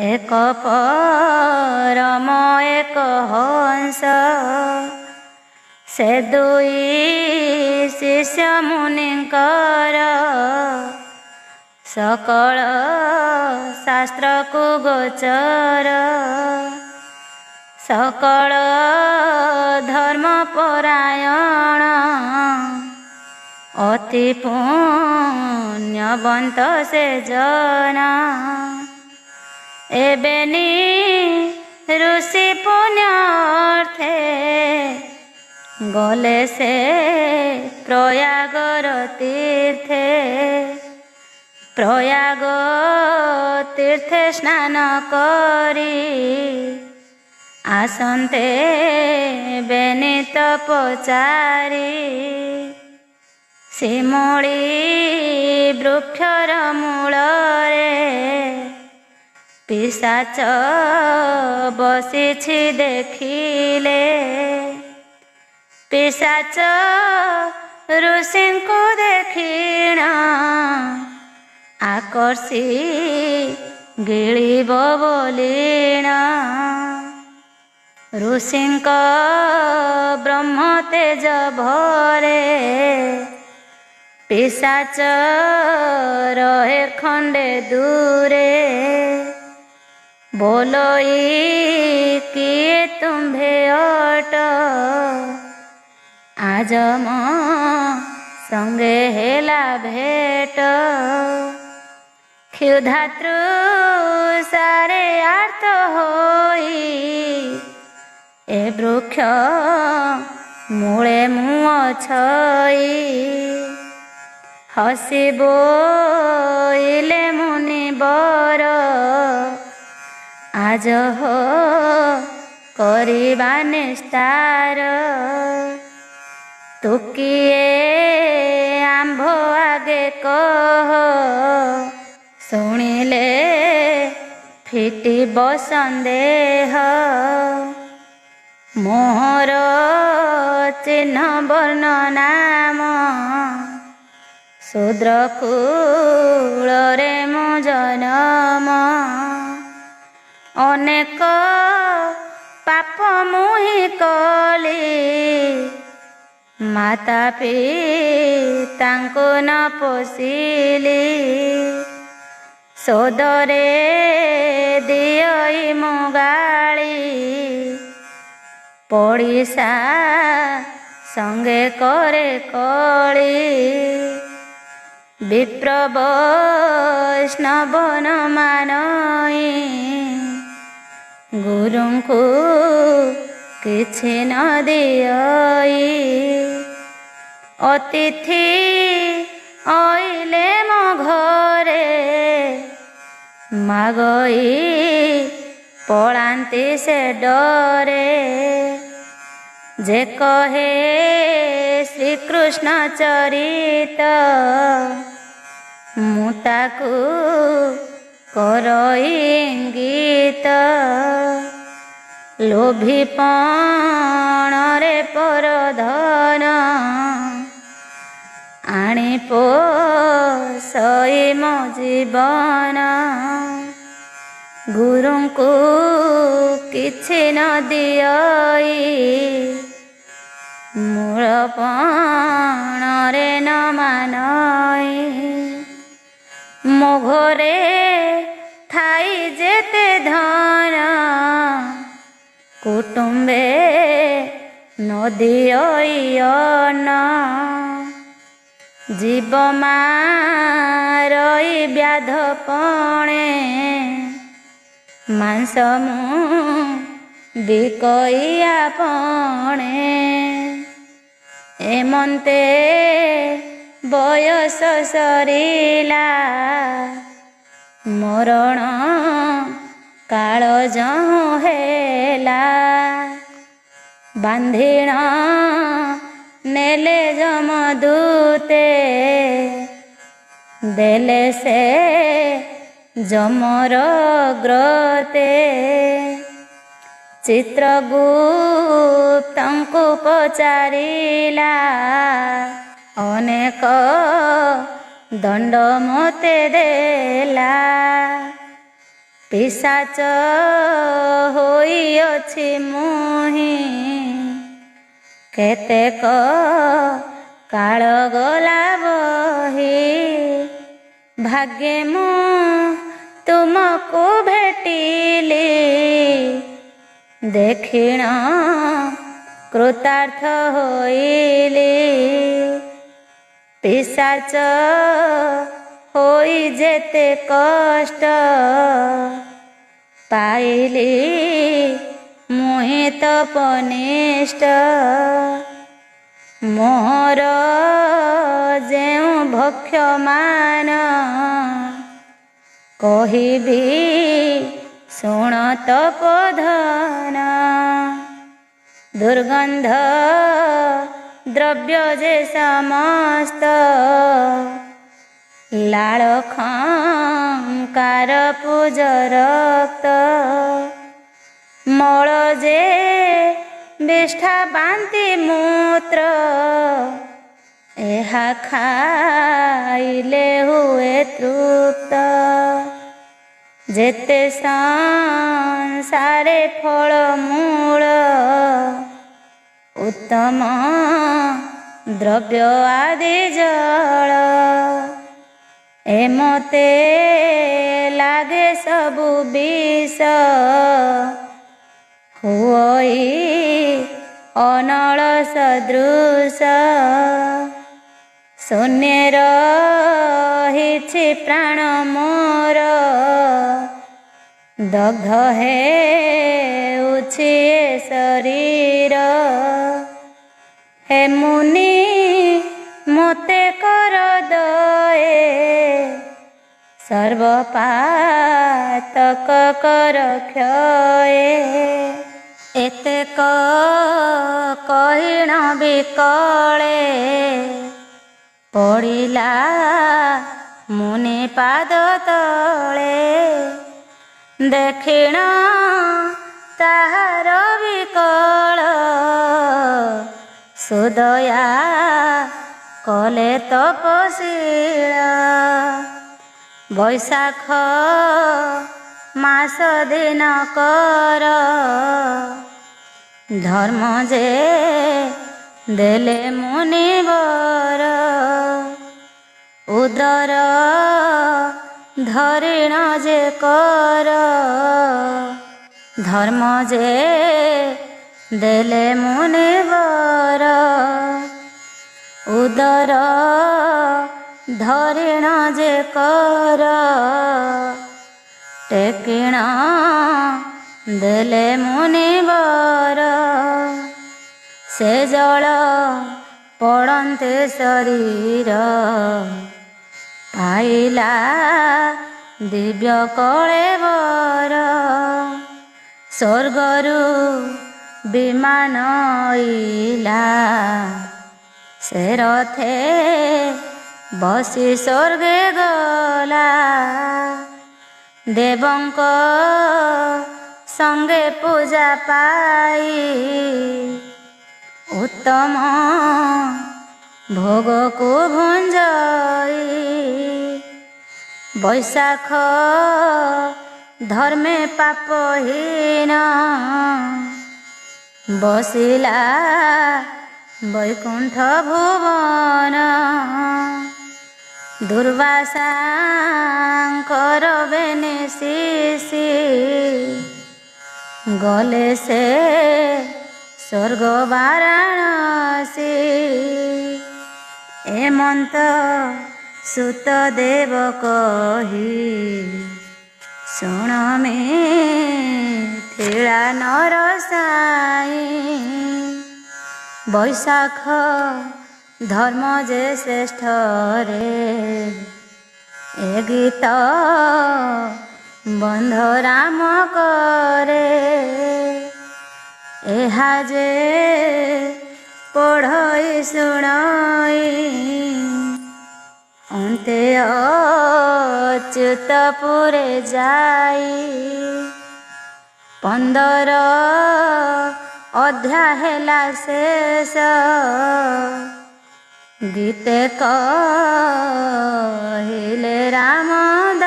ଏକ ପରମ ଏକ ହଂସ। ସେ ଦୁଇ ଶିଷ୍ୟ ମୁନିଙ୍କର, ସକଳ ଶାସ୍ତ୍ରକୁ ଗୋଚର। ସକଳ ଧର୍ମପରାୟଣ, ଅତି ପୁଣ୍ୟବନ୍ତ ସେ ଜନ। ଏବେନି ଋଷି ପୁଣ୍ୟ ଅର୍ଥେ, ଗଲେ ସେ ପ୍ରୟାଗର ତୀର୍ଥେ। ପ୍ରୟାଗ ତୀର୍ଥେ ସ୍ନାନ କରି, ଆସନ୍ତେ ବେନି ତପଚାରି। ଶିମୁଳି ବୃକ୍ଷର ମୂଳରେ, ପିଶାଚ ବସିଛି ଦେଖିଲେ। ପିଶାଚ ଋଷିଙ୍କୁ ଦେଖିଣ, ଆକର୍ଷି ଗିଳିବ ବୋଲିଣ। ଋଷିଙ୍କ ବ୍ରହ୍ମ ତେଜ ଭରେ, ପିଶାଚ ରହେ ଖଣ୍ଡେ ଦୂରେ। ବୋଲୋଇ କିଏ ତୁମ୍ଭେ ଅଟ, ଆଜ ମୋ ସଙ୍ଗେ ହେଲା ଭେଟ। କ୍ଷୁଧାତୃଷାରେ ଆର୍ତ୍ତ ହୋଇ, ଏ ବୃକ୍ଷ ମୂଳେ ମୁଁ ଅଛଇ। ହସି ବୋଇଲେ ମୁନିବର, ଆଜ ହୋ କରିବା ନିସ୍ତାର। ତୁ କିଏ ଆମ୍ଭ ଆଗେ କହ, ଶୁଣିଲେ ଫିଟିବ ସନ୍ଦେହ। ମୋହର ଚିହ୍ନ ବର୍ଣ୍ଣ ନାମ, ଶୂଦ୍ର କୂଳରେ ମୁଁ ଜନମ। ଅନେକ ପାପ ମୁହିଁ କଲି, ମାତା ପିତାଙ୍କୁ ନ ପୋଷିଲି। ସୋଦରେ ଦିଅଇ ମୁଁ ଗାଳି, ପଡ଼ିଶା ସଙ୍ଗେ କରେ କଳି। ବିପ୍ର ବୈଷ୍ଣବ ନ ମାନଇ, ଗୁରୁଙ୍କୁ କିଛି ନ ଦିଅଇ। ଅତିଥି ଅଇଲେ ମୋ ଘରେ, ମାଗଇ ପଳାନ୍ତି ସେ ଡରେ। ଯେ କହେ ଶ୍ରୀକୃଷ୍ଣ ଚରିତ, ମୁଁ ତାକୁ କରଇ ଇଙ୍ଗିତ। ଲୋଭୀ ପଣରେ ପରଧନ, ଆଣି ପୋଷଇ ମୋ ଜୀବନ। ଗୁରୁଙ୍କୁ କିଛି ନ ଦିଅଇ, ମୂଳ ପଣରେ ନ ମାନଇ। ଘরে ଥାଇ ଯେତେ ଧନ କୁଟୁମ୍ବେ ନଦିଅ ଅନ୍ନ ଜୀବ ମାରଇ ବ୍ୟାଧ ପଣେ ମାଂସ ମୁଁ ବିକଇ ଆପଣେ ଏମନ୍ତେ ବୟସ ସରିଲା ମରଣ କାଳ ଯହୁଁ ହେଲା ବାନ୍ଧିଣ ନେଲେ ଯମଦୂତେ ଦେଲେ ସେ ଯମର ଗ୍ରତେ ଚିତ୍ରଗୁପ୍ତଙ୍କୁ ପଚାରିଲା ଅନେକ ଦଣ୍ଡ ମୋତେ ଦେଲା ପିଶାଚ ହୋଇଅଛି ମୁହିଁ କେତେକ କାଳ ଗଲା ବହି ଭାଗ୍ୟେ ମୁଁ ତୁମକୁ ଭେଟିଲି ଦେଖିଣ କୃତାର୍ଥ ହୋଇଲି ପିଶାଚ ହୋଇ ଯେତେ କଷ୍ଟ ପାଇଲି ମୁହିଁ ତପନିଷ୍ଠ ମୋର ଯେଉଁ ଭକ୍ଷ୍ୟମାନ କହିବି ଶୁଣ ତପୋଧନ ଦୁର୍ଗନ୍ଧ ଦ୍ରବ୍ୟ ଯେ ସମସ୍ତ ଲାଳ ଖଙ୍କାର ପୂଜ ରକ୍ତ ମଳ ଯେ ବିଷ୍ଠା ବାନ୍ତି ମୂତ୍ର ଏହା ଖାଇଲେ ହୁଏ ତୃପ୍ତ ଯେତେ ସଂସାରେ ଫଳମୂଳ ଉତ୍ତମ ଦ୍ରବ୍ୟ ଆଦି ଜଳ ଏମତେ ଲାଗେ ସବୁ ବିଷ ହୁଇ ଅନଳ ସଦୃଶ ଶୂନ୍ୟ ରହିଛି ପ୍ରାଣ ମୋର ଦଗ୍ଧ ହେଉଛି ଏ ଶରୀର ହେ ମୁନି ମୋତେ କର ଦଏ ସର୍ବପାତକ କର କ୍ଷୟ ଏତେକ କହିଣ ବିକଳେ ପଡ଼ିଲା ମୁନି ପାଦ ତଳେ ଦେଖିଣ ତାହାର ବିକଳ ସୁଦୟା କଲେ ତପଶୀଳ ବୈଶାଖ ମାସ ଦିନ କର ଧର୍ମ ଯେ ଦେଲେ ମୁନିବର ଉଦର ଧରିଣ ଯେ କର ଧର୍ମ ଯେ ଦେଲେ ମୁନିବର ଉଦର ଧରିଣ ଯେ କର ଟେକିଣ ଦେଲେ ମୁନିବର ସେ ଜଳ ପଡ଼ନ୍ତେ ଶରୀର ପାଇଲା ଦିବ୍ୟ କଳେବର ସ୍ୱର୍ଗରୁ ବିମାନ ଇଲା ସେ ରଥେ ବସି ସ୍ୱର୍ଗେ ଗଲା ଦେବଙ୍କ ସଙ୍ଗେ ପୂଜା ପାଇ ଉତ୍ତମ ଭୋଗକୁ ଭୁଞ୍ଜଇ ବୈଶାଖ ଧର୍ମେ ପାପହୀନ ବସିଲା ବୈକୁଣ୍ଠ ଭୁବନ ଦୁର୍ବାସାଙ୍କର ବେନେ ଶିଶି ଗଲେ ସେ ସ୍ୱର୍ଗ ବାରାଣସୀ। ଏମନ୍ତ ସୁତ ଦେବ କହି ଶୁଣ ମିଥିଳା ନରସାଇ। ବୈଶାଖ ଧର୍ମ ଯେ ଶ୍ରେଷ୍ଠ ରେ ଏ ଗୀତ ବନ୍ଧ ରାମ କରେ। ଏହା ଯେ ପଢ଼ଇ ଶୁଣଇ ଅନ୍ତେ ଅଚ୍ୟୁତପୁରେ ଯାଇ। 15 ଅଧ୍ୟାୟ ହେଲା ଶେଷ ଗୀତେ କହିଲେ ରାମଦାସ।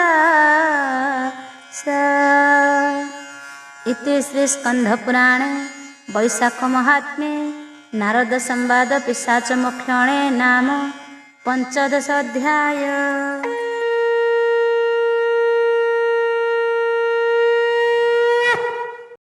इति श्री स्कंध पुराणे वैशाख महात्म्ये नारद संवाद पिशाच मोक्षणे नाम 15 अध्याय।